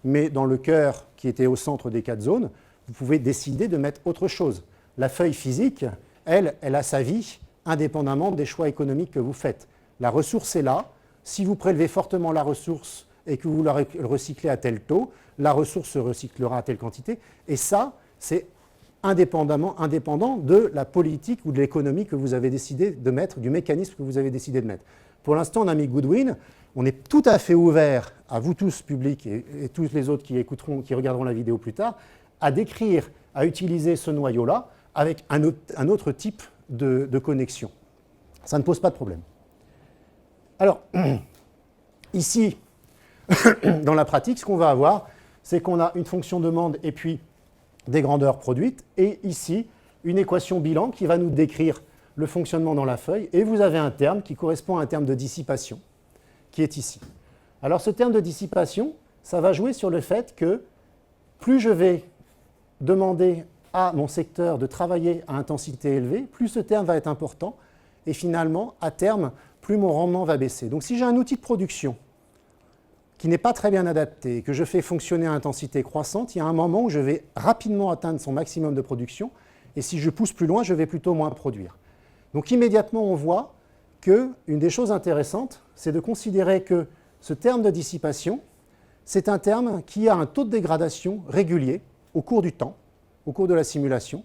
mais dans le cœur qui était au centre des 4 zones, vous pouvez décider de mettre autre chose. La feuille physique, elle a sa vie indépendamment des choix économiques que vous faites. La ressource est là. Si vous prélevez fortement la ressource et que vous la recyclez à tel taux, la ressource se recyclera à telle quantité. Et ça, c'est indépendant de la politique ou de l'économie que vous avez décidé de mettre, du mécanisme que vous avez décidé de mettre. Pour l'instant, on a mis Goodwin. On est tout à fait ouvert à vous tous, public, et tous les autres qui regarderont la vidéo plus tard, à décrire, à utiliser ce noyau-là avec un autre type de connexion. Ça ne pose pas de problème. Alors, ici, dans la pratique, ce qu'on va avoir, c'est qu'on a une fonction demande et puis des grandeurs produites, et ici, une équation bilan qui va nous décrire le fonctionnement dans la feuille, et vous avez un terme qui correspond à un terme de dissipation, qui est ici. Alors ce terme de dissipation, ça va jouer sur le fait que plus je vais demander à mon secteur de travailler à intensité élevée, plus ce terme va être important, et finalement, à terme, plus mon rendement va baisser. Donc si j'ai un outil de production qui n'est pas très bien adapté, que je fais fonctionner à intensité croissante, il y a un moment où je vais rapidement atteindre son maximum de production, et si je pousse plus loin, je vais plutôt moins produire. Donc immédiatement, on voit qu'une des choses intéressantes, c'est de considérer que ce terme de dissipation, c'est un terme qui a un taux de dégradation régulier au cours du temps, au cours de la simulation,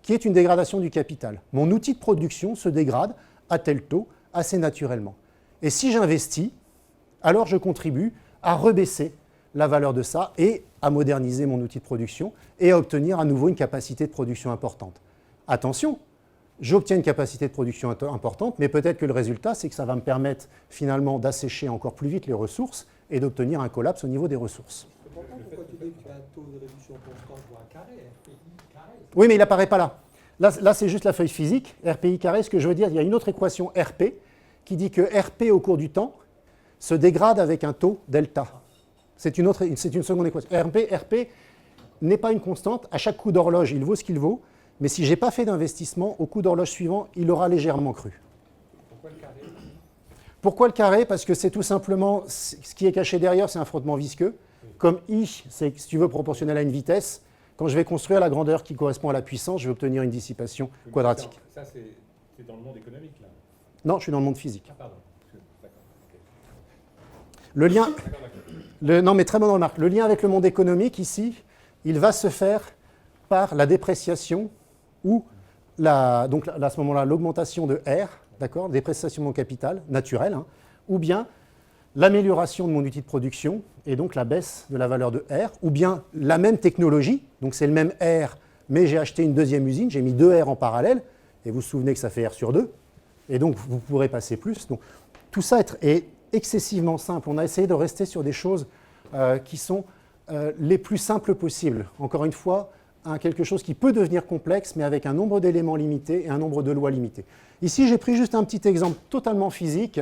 qui est une dégradation du capital. Mon outil de production se dégrade à tel taux assez naturellement. Et si j'investis, alors je contribue à rebaisser la valeur de ça et à moderniser mon outil de production et à obtenir à nouveau une capacité de production importante. Attention, j'obtiens une capacité de production importante, mais peut-être que le résultat, c'est que ça va me permettre finalement d'assécher encore plus vite les ressources et d'obtenir un collapse au niveau des ressources. Pourquoi tu dis que tu as un taux de réduction constant pour un carré, FPI carré? Oui, mais il n'apparaît pas là. Là, c'est juste la feuille physique, RPI carré. Ce que je veux dire, il y a une autre équation RP qui dit que RP au cours du temps se dégrade avec un taux delta. C'est une seconde équation. RP n'est pas une constante. À chaque coup d'horloge, il vaut ce qu'il vaut. Mais si je n'ai pas fait d'investissement, au coup d'horloge suivant, il aura légèrement cru. Pourquoi le carré? Pourquoi le carré? Parce que c'est tout simplement, ce qui est caché derrière, c'est un frottement visqueux. Comme I, c'est, si tu veux, proportionnel à une vitesse. Quand je vais construire la grandeur qui correspond à la puissance, je vais obtenir une dissipation quadratique. Ça, c'est dans le monde économique, là? Non, je suis dans le monde physique. Ah, pardon. D'accord. Le lien, D'accord. non, mais très bonne remarque. Le lien avec le monde économique, ici, il va se faire par la dépréciation ou, donc à ce moment-là, l'augmentation de R, d'accord, dépréciation de mon capital, naturel, hein, ou bien l'amélioration de mon outil de production, et donc la baisse de la valeur de R, ou bien la même technologie, donc c'est le même R, mais j'ai acheté une deuxième usine, j'ai mis 2 R en parallèle, et vous vous souvenez que ça fait R sur 2, et donc vous pourrez passer plus. Donc, tout ça est excessivement simple. On a essayé de rester sur des choses qui sont les plus simples possibles. Encore une fois, quelque chose qui peut devenir complexe, mais avec un nombre d'éléments limité et un nombre de lois limité. Ici, j'ai pris juste un petit exemple totalement physique.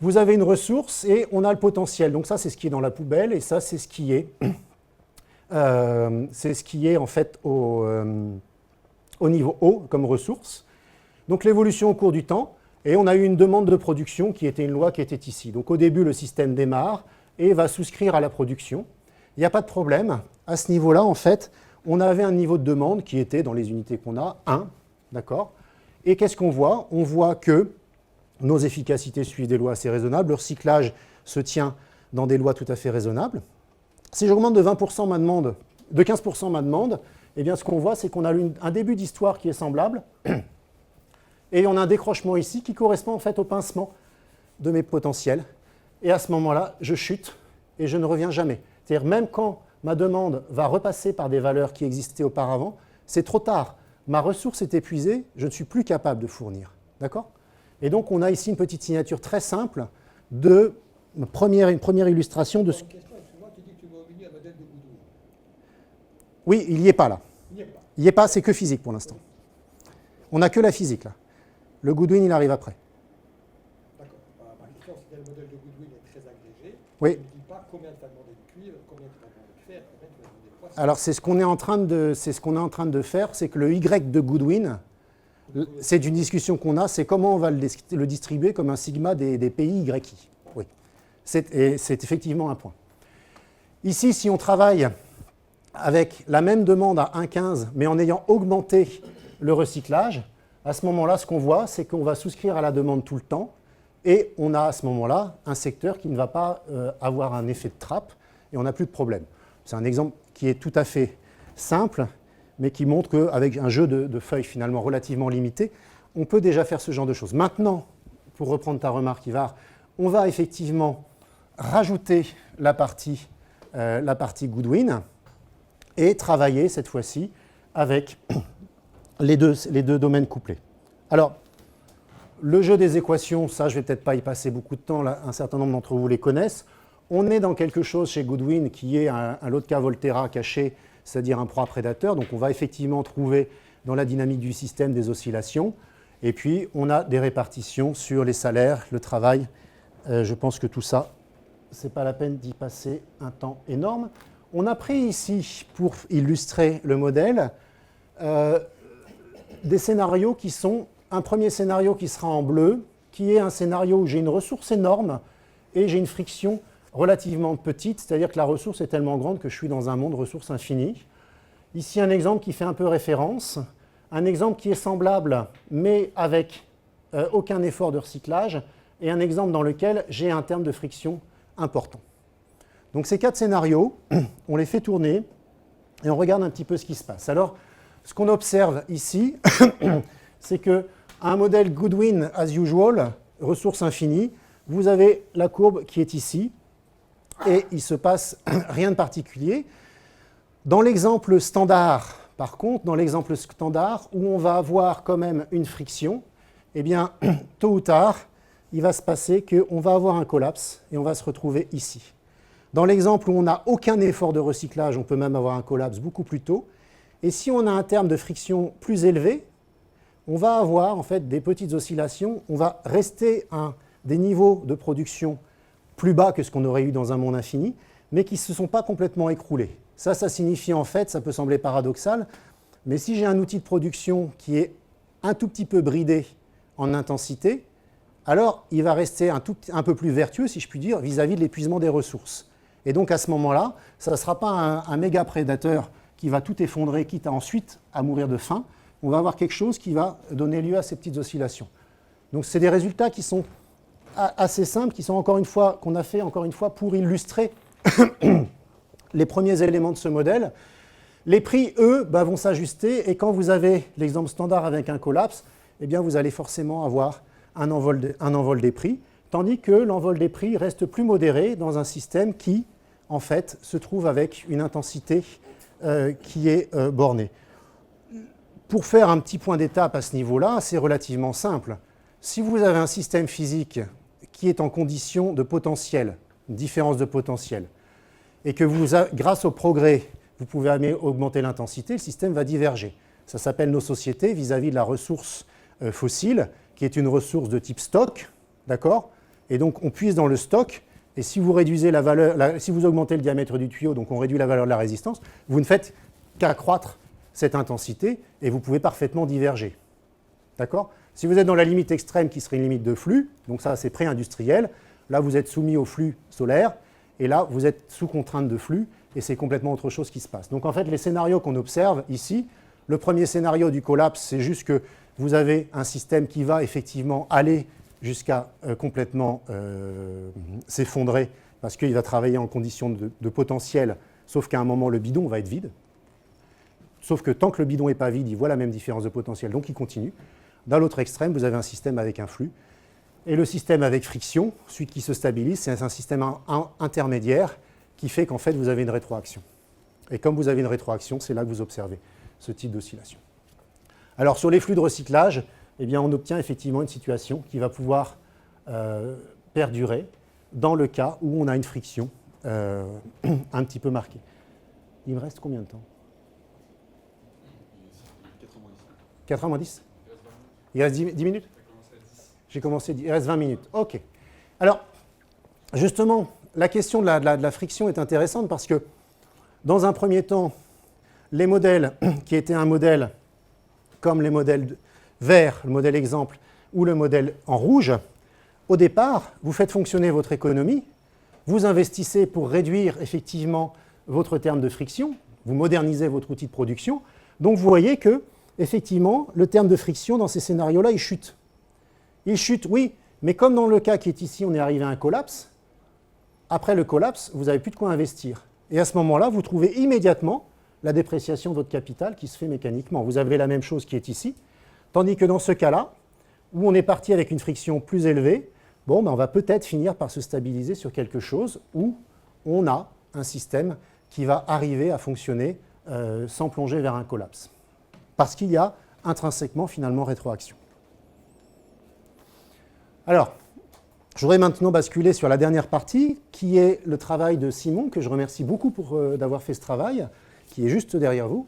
Vous avez une ressource et on a le potentiel. Donc ça, c'est ce qui est dans la poubelle et ça, c'est ce qui est, en fait au niveau haut comme ressource. Donc l'évolution au cours du temps. Et on a eu une demande de production qui était une loi qui était ici. Donc au début, le système démarre et va souscrire à la production. Il n'y a pas de problème. À ce niveau-là, en fait, on avait un niveau de demande qui était, dans les unités qu'on a, 1. D'accord ? Et qu'est-ce qu'on voit ? On voit que nos efficacités suivent des lois assez raisonnables. Le recyclage se tient dans des lois tout à fait raisonnables. Si j'augmente de 20% ma demande, de 15% ma demande, eh bien, ce qu'on voit, c'est qu'on a un début d'histoire qui est semblable. Et on a un décrochement ici qui correspond en fait au pincement de mes potentiels. Et à ce moment-là, je chute et je ne reviens jamais. C'est-à-dire même quand ma demande va repasser par des valeurs qui existaient auparavant, c'est trop tard. Ma ressource est épuisée, je ne suis plus capable de fournir. D'accord ? Et donc on a ici une petite signature très simple de une première illustration de ce... Une question, excuse-moi, tu dis que tu veux obtenir un modèle de Goodwin. Oui, il n'y est pas là. Il n'y est pas. Il n'y est pas, c'est que physique pour l'instant. On n'a que la physique là. Le Goodwin, il arrive après. D'accord. Ma question, c'est que le modèle de Goodwin est très agrégé. Oui. Il ne dit pas combien tu as demandé de cuivre, combien tu as demandé de fer, combien tu as demandé de poisson. Alors c'est ce qu'on est en train de faire, c'est que le Y de Goodwin, c'est une discussion qu'on a, c'est comment on va le distribuer comme un sigma des pays YI. Oui. C'est effectivement un point. Ici, si on travaille avec la même demande à 1,15, mais en ayant augmenté le recyclage, à ce moment-là, ce qu'on voit, c'est qu'on va souscrire à la demande tout le temps, et on a à ce moment-là un secteur qui ne va pas avoir un effet de trappe, et on n'a plus de problème. C'est un exemple qui est tout à fait simple, mais qui montre qu'avec un jeu de feuilles finalement relativement limité, on peut déjà faire ce genre de choses. Maintenant, pour reprendre ta remarque, Ivar, on va effectivement rajouter la partie Goodwin et travailler cette fois-ci avec les deux domaines couplés. Alors, le jeu des équations, ça, je ne vais peut-être pas y passer beaucoup de temps, là, un certain nombre d'entre vous les connaissent. On est dans quelque chose chez Goodwin qui est un Lotka-Volterra caché, c'est-à-dire un proie prédateur. Donc on va effectivement trouver dans la dynamique du système des oscillations. Et puis on a des répartitions sur les salaires, le travail. Je pense que tout ça, ce n'est pas la peine d'y passer un temps énorme. On a pris ici, pour illustrer le modèle, des scénarios qui sont un premier scénario qui sera en bleu, qui est un scénario où j'ai une ressource énorme et j'ai une friction relativement petite, c'est-à-dire que la ressource est tellement grande que je suis dans un monde ressources infinies. Ici, un exemple qui fait un peu référence, un exemple qui est semblable, mais avec aucun effort de recyclage, et un exemple dans lequel j'ai un terme de friction important. Donc ces 4 scénarios, on les fait tourner, et on regarde un petit peu ce qui se passe. Alors, ce qu'on observe ici, c'est qu'un modèle Goodwin as usual, ressources infinies, vous avez la courbe qui est ici, et il ne se passe rien de particulier. Dans l'exemple standard, par contre, dans l'exemple standard, où on va avoir quand même une friction, eh bien, tôt ou tard, il va se passer qu'on va avoir un collapse et on va se retrouver ici. Dans l'exemple où on n'a aucun effort de recyclage, on peut même avoir un collapse beaucoup plus tôt. Et si on a un terme de friction plus élevé, on va avoir en fait des petites oscillations, on va rester à des niveaux de production plus bas que ce qu'on aurait eu dans un monde infini, mais qui ne se sont pas complètement écroulés. Ça signifie en fait, ça peut sembler paradoxal, mais si j'ai un outil de production qui est un tout petit peu bridé en intensité, alors il va rester un peu plus vertueux, si je puis dire, vis-à-vis de l'épuisement des ressources. Et donc à ce moment-là, ça ne sera pas un méga prédateur qui va tout effondrer, quitte à ensuite à mourir de faim. On va avoir quelque chose qui va donner lieu à ces petites oscillations. Donc c'est des résultats qui sont assez simples, qui sont qu'on a fait encore une fois pour illustrer les premiers éléments de ce modèle. Les prix, eux, vont s'ajuster, et quand vous avez l'exemple standard avec un collapse, eh bien, vous allez forcément avoir un envol des prix, tandis que l'envol des prix reste plus modéré dans un système qui, en fait, se trouve avec une intensité qui est bornée. Pour faire un petit point d'étape à ce niveau-là, c'est relativement simple. Si vous avez un système physique qui est en condition de potentiel, différence de potentiel, et que grâce au progrès, vous pouvez augmenter l'intensité, le système va diverger. Ça s'appelle nos sociétés vis-à-vis de la ressource fossile, qui est une ressource de type stock, d'accord? Et donc on puise dans le stock, et si vous réduisez si vous augmentez le diamètre du tuyau, donc on réduit la valeur de la résistance, vous ne faites qu'accroître cette intensité, et vous pouvez parfaitement diverger. D'accord? Si vous êtes dans la limite extrême, qui serait une limite de flux, donc ça c'est pré-industriel, là vous êtes soumis au flux solaire, et là vous êtes sous contrainte de flux, et c'est complètement autre chose qui se passe. Donc en fait, les scénarios qu'on observe ici, le premier scénario du collapse, c'est juste que vous avez un système qui va effectivement aller jusqu'à complètement s'effondrer, parce qu'il va travailler en conditions de potentiel, sauf qu'à un moment, le bidon va être vide. Sauf que tant que le bidon n'est pas vide, il voit la même différence de potentiel, donc il continue. Dans l'autre extrême, vous avez un système avec un flux. Et le système avec friction, celui qui se stabilise, c'est un système intermédiaire qui fait qu'en fait, vous avez une rétroaction. Et comme vous avez une rétroaction, c'est là que vous observez ce type d'oscillation. Alors, sur les flux de recyclage, eh bien, on obtient effectivement une situation qui va pouvoir perdurer dans le cas où on a une friction un petit peu marquée. Il me reste combien de temps ? 4 h 10 ? Il reste 10 minutes ? J'ai commencé à 10. Il reste 20 minutes. OK. Alors, justement, la question de la friction est intéressante parce que, dans un premier temps, les modèles qui étaient un modèle comme les modèles verts, le modèle exemple, ou le modèle en rouge, au départ, vous faites fonctionner votre économie, vous investissez pour réduire effectivement votre terme de friction, vous modernisez votre outil de production, donc vous voyez que, effectivement, le terme de friction dans ces scénarios-là, il chute. Il chute, oui, mais comme dans le cas qui est ici, on est arrivé à un collapse, après le collapse, vous n'avez plus de quoi investir. Et à ce moment-là, vous trouvez immédiatement la dépréciation de votre capital qui se fait mécaniquement. Vous avez la même chose qui est ici, tandis que dans ce cas-là, où on est parti avec une friction plus élevée, on va peut-être finir par se stabiliser sur quelque chose où on a un système qui va arriver à fonctionner sans plonger vers un collapse. Parce qu'il y a intrinsèquement finalement rétroaction. Alors, je voudrais maintenant basculer sur la dernière partie, qui est le travail de Simon, que je remercie beaucoup d'avoir fait ce travail, qui est juste derrière vous.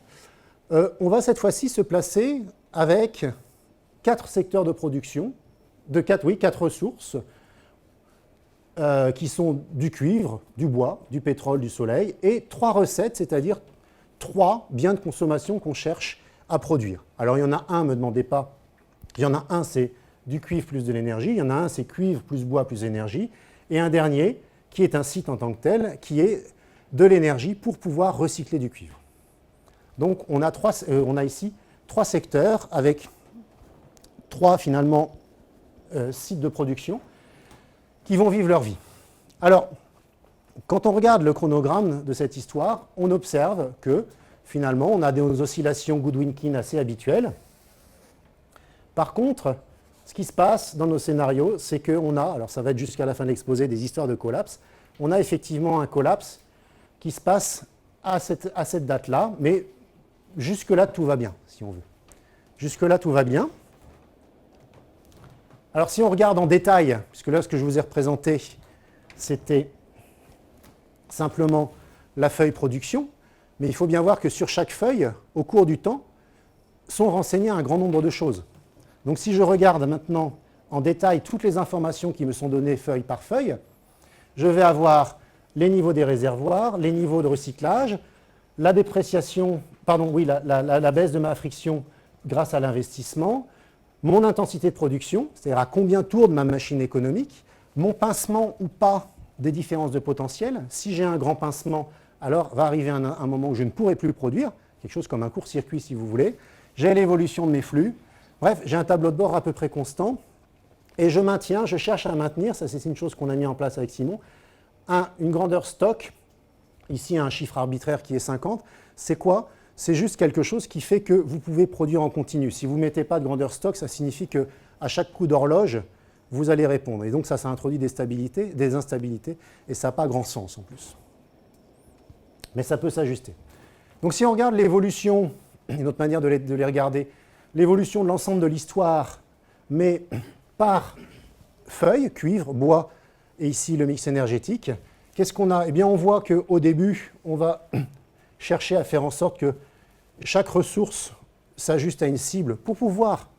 On va cette fois-ci se placer avec 4 secteurs de production, 4 ressources, qui sont du cuivre, du bois, du pétrole, du soleil, et 3 recettes, c'est-à-dire 3 biens de consommation qu'on cherche à produire. Alors il y en a un, ne me demandez pas, il y en a un, c'est du cuivre plus de l'énergie, il y en a un, c'est cuivre plus bois plus énergie, et un dernier, qui est un site en tant que tel, qui est de l'énergie pour pouvoir recycler du cuivre. Donc on a ici 3 secteurs avec 3 finalement sites de production qui vont vivre leur vie. Alors, quand on regarde le chronogramme de cette histoire, on observe que finalement on a des oscillations Goodwin-Keen assez habituelles. Par contre, ce qui se passe dans nos scénarios, c'est qu'on a, alors ça va être jusqu'à la fin de l'exposé, des histoires de collapse, on a effectivement un collapse qui se passe à cette date-là, mais jusque-là, tout va bien, si on veut. Jusque-là, tout va bien. Alors, si on regarde en détail, puisque là, ce que je vous ai représenté, c'était simplement la feuille production, Mais il faut bien voir que sur chaque feuille, au cours du temps, sont renseignées un grand nombre de choses. Donc si je regarde maintenant en détail toutes les informations qui me sont données feuille par feuille, je vais avoir les niveaux des réservoirs, les niveaux de recyclage, la dépréciation, pardon, oui, la baisse de ma friction grâce à l'investissement, mon intensité de production, c'est-à-dire à combien tourne ma machine économique, mon pincement ou pas des différences de potentiel. Si j'ai un grand pincement, alors va arriver un moment où je ne pourrai plus produire, quelque chose comme un court-circuit si vous voulez. J'ai l'évolution de mes flux. Bref, j'ai un tableau de bord à peu près constant. Et je cherche à maintenir, ça c'est une chose qu'on a mis en place avec Simon, une grandeur stock. Ici, un chiffre arbitraire qui est 50. C'est quoi? C'est juste quelque chose qui fait que vous pouvez produire en continu. Si vous ne mettez pas de grandeur stock, ça signifie qu'à chaque coup d'horloge, vous allez répondre. Et donc ça introduit des instabilités, et ça n'a pas grand sens en plus. Mais ça peut s'ajuster. Donc si on regarde l'évolution, une autre manière de les regarder, l'évolution de l'ensemble de l'histoire, mais par feuille, cuivre, bois, et ici le mix énergétique, qu'est-ce qu'on a? Eh bien on voit qu'au début, on va chercher à faire en sorte que chaque ressource s'ajuste à une cible pour pouvoir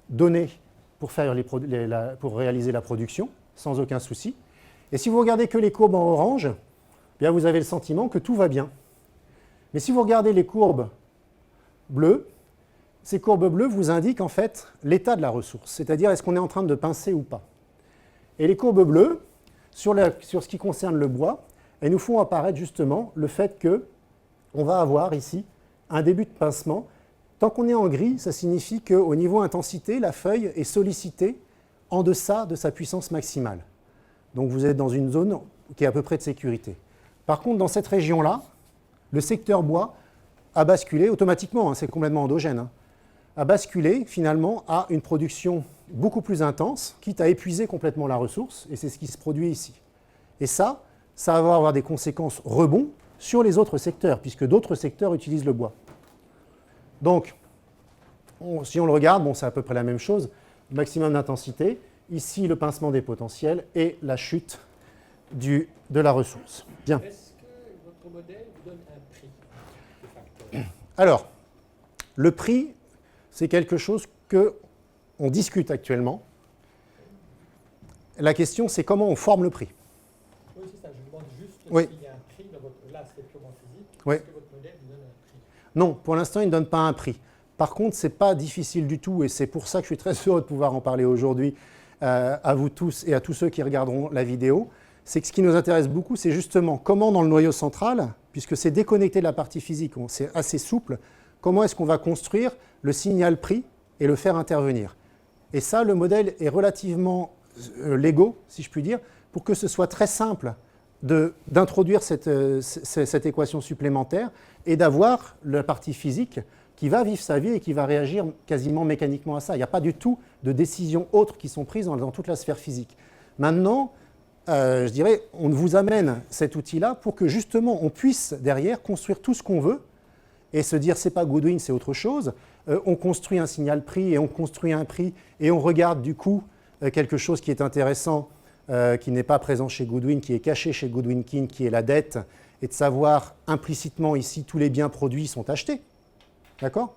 donner, pour réaliser la production, sans aucun souci. Et si vous regardez que les courbes en orange, eh bien vous avez le sentiment que tout va bien. Mais si vous regardez les courbes bleues, ces courbes bleues vous indiquent en fait l'état de la ressource, c'est-à-dire est-ce qu'on est en train de pincer ou pas. Et les courbes bleues, sur ce qui concerne le bois, elles nous font apparaître justement le fait qu'on va avoir ici un début de pincement. Tant qu'on est en gris, ça signifie qu'au niveau intensité, la feuille est sollicitée en deçà de sa puissance maximale. Donc vous êtes dans une zone qui est à peu près de sécurité. Par contre, dans cette région-là, le secteur bois a basculé automatiquement, hein, c'est complètement endogène, a basculé finalement à une production beaucoup plus intense, quitte à épuiser complètement la ressource, et c'est ce qui se produit ici. Et ça va avoir des conséquences rebonds sur les autres secteurs, puisque d'autres secteurs utilisent le bois. Donc, si on le regarde, bon, c'est à peu près la même chose, maximum d'intensité, ici le pincement des potentiels et la chute de la ressource. Bien. Est-ce que votre modèle vous donne un prix de facteur? Alors, le prix, c'est quelque chose qu'on discute actuellement. La question, c'est comment on forme le prix. Oui, c'est ça. Je vous demande juste Oui. s'il y a un prix dans votre... Là, c'est purement physique. Oui. Est-ce que votre modèle vous donne un prix? Non, pour l'instant, il ne donne pas un prix. Par contre, ce n'est pas difficile du tout, et c'est pour ça que je suis très heureux de pouvoir en parler aujourd'hui à vous tous et à tous ceux qui regarderont la vidéo. C'est que ce qui nous intéresse beaucoup, c'est justement comment dans le noyau central, puisque c'est déconnecté de la partie physique, c'est assez souple, comment est-ce qu'on va construire le signal prix et le faire intervenir. Et ça, le modèle est relativement légaux, si je puis dire, pour que ce soit très simple d'introduire cette équation supplémentaire et d'avoir la partie physique qui va vivre sa vie et qui va réagir quasiment mécaniquement à ça. Il n'y a pas du tout de décisions autres qui sont prises dans toute la sphère physique. Maintenant, je dirais, on vous amène cet outil-là pour que justement on puisse derrière construire tout ce qu'on veut et se dire c'est pas Goodwin, c'est autre chose. On construit un signal prix et on construit un prix et on regarde du coup quelque chose qui est intéressant, qui n'est pas présent chez Goodwin, qui est caché chez Goodwin King, qui est la dette, et de savoir implicitement ici tous les biens produits sont achetés. D'accord?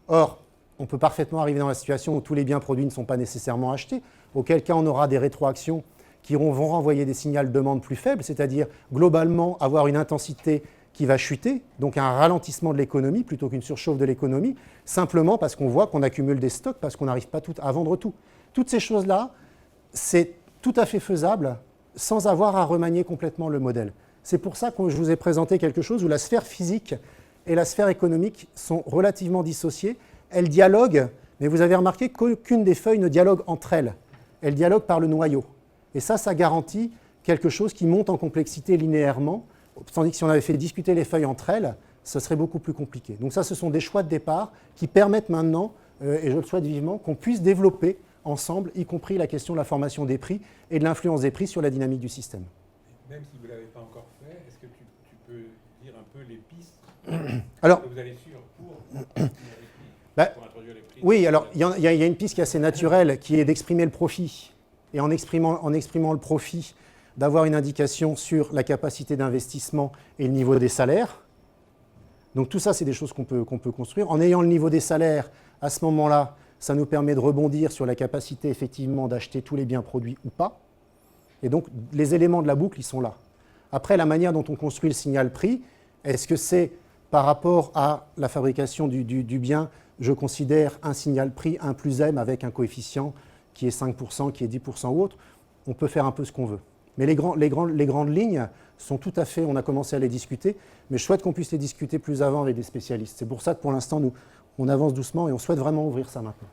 Or, on peut parfaitement arriver dans la situation où tous les biens produits ne sont pas nécessairement achetés, auquel cas on aura des rétroactions qui vont renvoyer des signaux de demande plus faibles, c'est-à-dire globalement avoir une intensité qui va chuter, donc un ralentissement de l'économie plutôt qu'une surchauffe de l'économie, simplement parce qu'on voit qu'on accumule des stocks, parce qu'on n'arrive pas à vendre tout. Toutes ces choses-là, c'est tout à fait faisable sans avoir à remanier complètement le modèle. C'est pour ça que je vous ai présenté quelque chose où la sphère physique et la sphère économique sont relativement dissociées. Elles dialoguent, mais vous avez remarqué qu'aucune des feuilles ne dialogue entre elles. Elles dialoguent par le noyau. Et ça garantit quelque chose qui monte en complexité linéairement, tandis que si on avait fait discuter les feuilles entre elles, ce serait beaucoup plus compliqué. Donc ça, ce sont des choix de départ qui permettent maintenant, et je le souhaite vivement, qu'on puisse développer ensemble, y compris la question de la formation des prix et de l'influence des prix sur la dynamique du système. Même si vous ne l'avez pas encore fait, est-ce que tu peux dire un peu les pistes alors, que vous allez suivre pour introduire les prix? Oui, alors il y a une piste qui est assez naturelle, qui est d'exprimer le profit. Et en exprimant le profit, d'avoir une indication sur la capacité d'investissement et le niveau des salaires. Donc tout ça, c'est des choses qu'on peut construire. En ayant le niveau des salaires, à ce moment-là, ça nous permet de rebondir sur la capacité effectivement d'acheter tous les biens produits ou pas. Et donc les éléments de la boucle, ils sont là. Après, la manière dont on construit le signal prix, est-ce que c'est par rapport à la fabrication du bien, je considère un signal prix 1 plus M avec un coefficient qui est 5%, qui est 10% ou autre, on peut faire un peu ce qu'on veut. Mais les grandes lignes sont tout à fait, on a commencé à les discuter, mais je souhaite qu'on puisse les discuter plus avant avec des spécialistes. C'est pour ça que pour l'instant, on avance doucement et on souhaite vraiment ouvrir ça maintenant.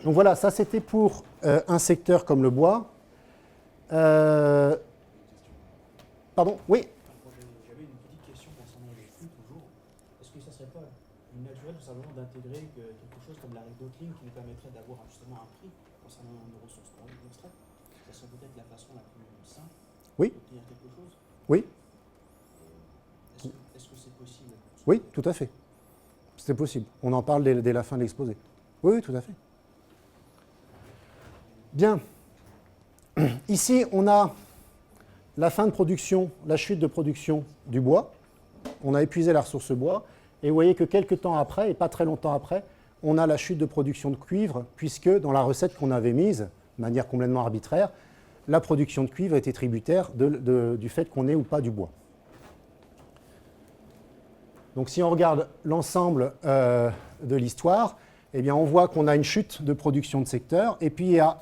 Donc voilà, ça c'était pour un secteur comme le bois. Pardon, oui. J'avais une petite question concernant les flux toujours. Est-ce que ça ne serait pas naturel tout simplement d'intégrer quelque chose comme la Docking qui nous permettrait d'avoir justement un prix concernant nos ressources extraites? Ça serait peut-être la façon la plus simple d'obtenir quelque chose? Oui. Est-ce que c'est possible? Oui, tout à fait. C'est possible. On en parle dès la fin de l'exposé. Oui, tout à fait. Bien. Ici, on a la fin de production, la chute de production du bois. On a épuisé la ressource bois. Et vous voyez que quelques temps après, et pas très longtemps après, on a la chute de production de cuivre, puisque dans la recette qu'on avait mise, de manière complètement arbitraire, la production de cuivre était tributaire du fait qu'on ait ou pas du bois. Donc si on regarde l'ensemble de l'histoire, eh bien on voit qu'on a une chute de production de secteurs, et puis il y a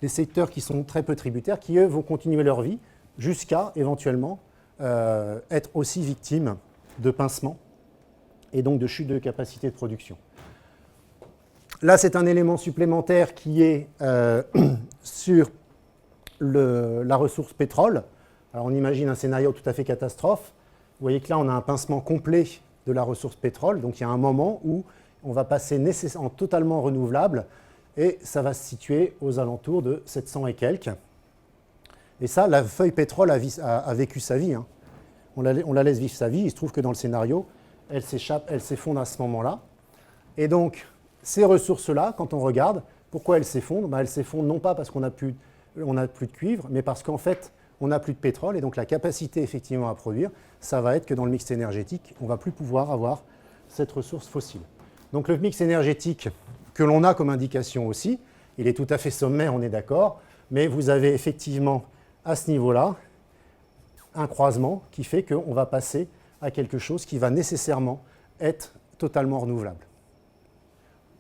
les secteurs qui sont très peu tributaires, qui eux vont continuer leur vie jusqu'à éventuellement être aussi victimes de pincements et donc de chute de capacité de production. Là, c'est un élément supplémentaire qui est sur la ressource pétrole. Alors on imagine un scénario tout à fait catastrophe. Vous voyez que là, on a un pincement complet de la ressource pétrole. Donc il y a un moment où on va passer en totalement renouvelable et ça va se situer aux alentours de 700 et quelques. Et ça, la feuille pétrole a vécu sa vie. Hein. On la laisse vivre sa vie. Il se trouve que dans le scénario, elle s'échappe, elle s'effondre à ce moment-là. Et donc, ces ressources-là, quand on regarde, pourquoi elles s'effondrent? Elles s'effondrent non pas parce qu'on n'a plus de cuivre, mais parce qu'en fait, on n'a plus de pétrole. Et donc, la capacité effectivement à produire, ça va être que dans le mix énergétique, on ne va plus pouvoir avoir cette ressource fossile. Donc, le mix énergétique que l'on a comme indication aussi, il est tout à fait sommaire, on est d'accord, mais vous avez effectivement à ce niveau-là un croisement qui fait qu'on va passer à quelque chose qui va nécessairement être totalement renouvelable.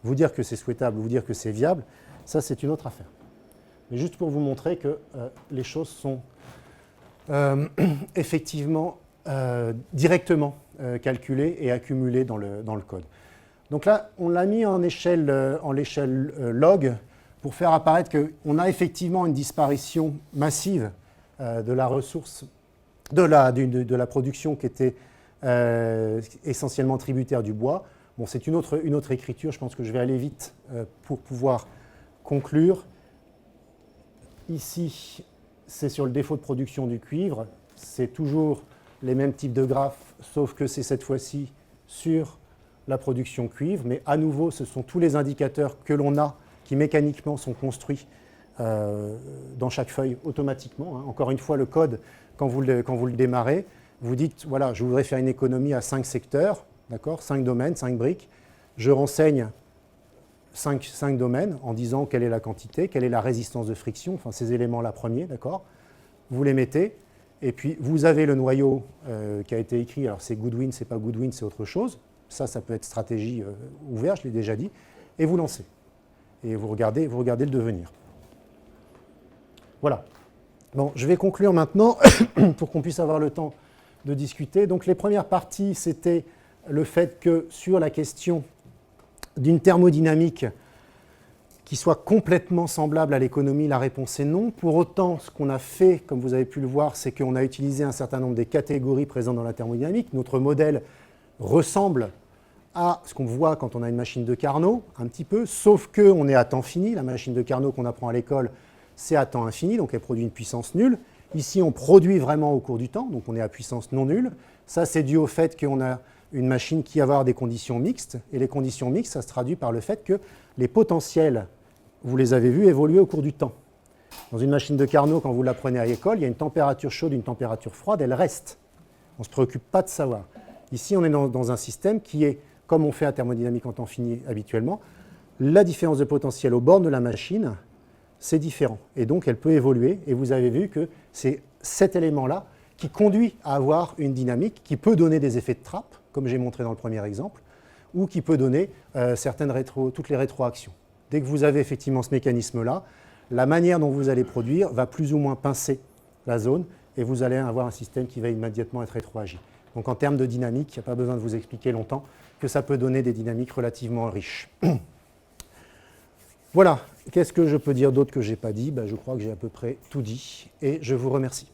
Vous dire que c'est souhaitable, vous dire que c'est viable, ça c'est une autre affaire. Mais juste pour vous montrer que les choses sont effectivement directement calculées et accumulées dans le code. Donc là, on l'a mis en l'échelle log pour faire apparaître qu'on a effectivement une disparition massive de la ressource, de la production qui était essentiellement tributaire du bois. Bon, c'est une autre écriture, je pense que je vais aller vite pour pouvoir conclure. Ici, c'est sur le défaut de production du cuivre. C'est toujours les mêmes types de graphes, sauf que c'est cette fois-ci sur la production cuivre. Mais à nouveau, ce sont tous les indicateurs que l'on a qui mécaniquement sont construits dans chaque feuille automatiquement. Hein. Encore une fois, le code, quand vous le démarrez, vous dites, voilà, je voudrais faire une économie à 5 secteurs, d'accord, 5 domaines, 5 briques. Je renseigne 5 domaines en disant quelle est la quantité, quelle est la résistance de friction, enfin ces éléments-là premiers, d'accord. Vous les mettez, et puis vous avez le noyau qui a été écrit, alors c'est Goodwin, c'est pas Goodwin, c'est autre chose. Ça peut être stratégie ouverte, je l'ai déjà dit, et vous lancez. Et vous regardez le devenir. Voilà. Bon, je vais conclure maintenant pour qu'on puisse avoir le temps de discuter. Donc les premières parties, c'était le fait que sur la question d'une thermodynamique qui soit complètement semblable à l'économie, la réponse est non. Pour autant, ce qu'on a fait, comme vous avez pu le voir, c'est qu'on a utilisé un certain nombre des catégories présentes dans la thermodynamique. Notre modèle ressemble à ce qu'on voit quand on a une machine de Carnot, un petit peu, sauf qu'on est à temps fini. La machine de Carnot qu'on apprend à l'école, c'est à temps infini, donc elle produit une puissance nulle. Ici, on produit vraiment au cours du temps, donc on est à puissance non nulle. Ça, c'est dû au fait qu'on a une machine qui va avoir des conditions mixtes, et les conditions mixtes, ça se traduit par le fait que les potentiels, vous les avez vus, évoluer au cours du temps. Dans une machine de Carnot, quand vous l'apprenez à l'école, il y a une température chaude, une température froide, elle reste. On ne se préoccupe pas de savoir. Ici, on est dans un système qui est, comme on fait à thermodynamique en temps fini habituellement, la différence de potentiel aux bornes de la machine, c'est différent. Et donc, elle peut évoluer. Et vous avez vu que c'est cet élément-là qui conduit à avoir une dynamique qui peut donner des effets de trappe, comme j'ai montré dans le premier exemple, ou qui peut donner toutes les rétroactions. Dès que vous avez effectivement ce mécanisme-là, la manière dont vous allez produire va plus ou moins pincer la zone et vous allez avoir un système qui va immédiatement être rétroagi. Donc en termes de dynamique, il n'y a pas besoin de vous expliquer longtemps que ça peut donner des dynamiques relativement riches. Voilà, qu'est-ce que je peux dire d'autre que je n'ai pas dit? Je crois que j'ai à peu près tout dit et je vous remercie.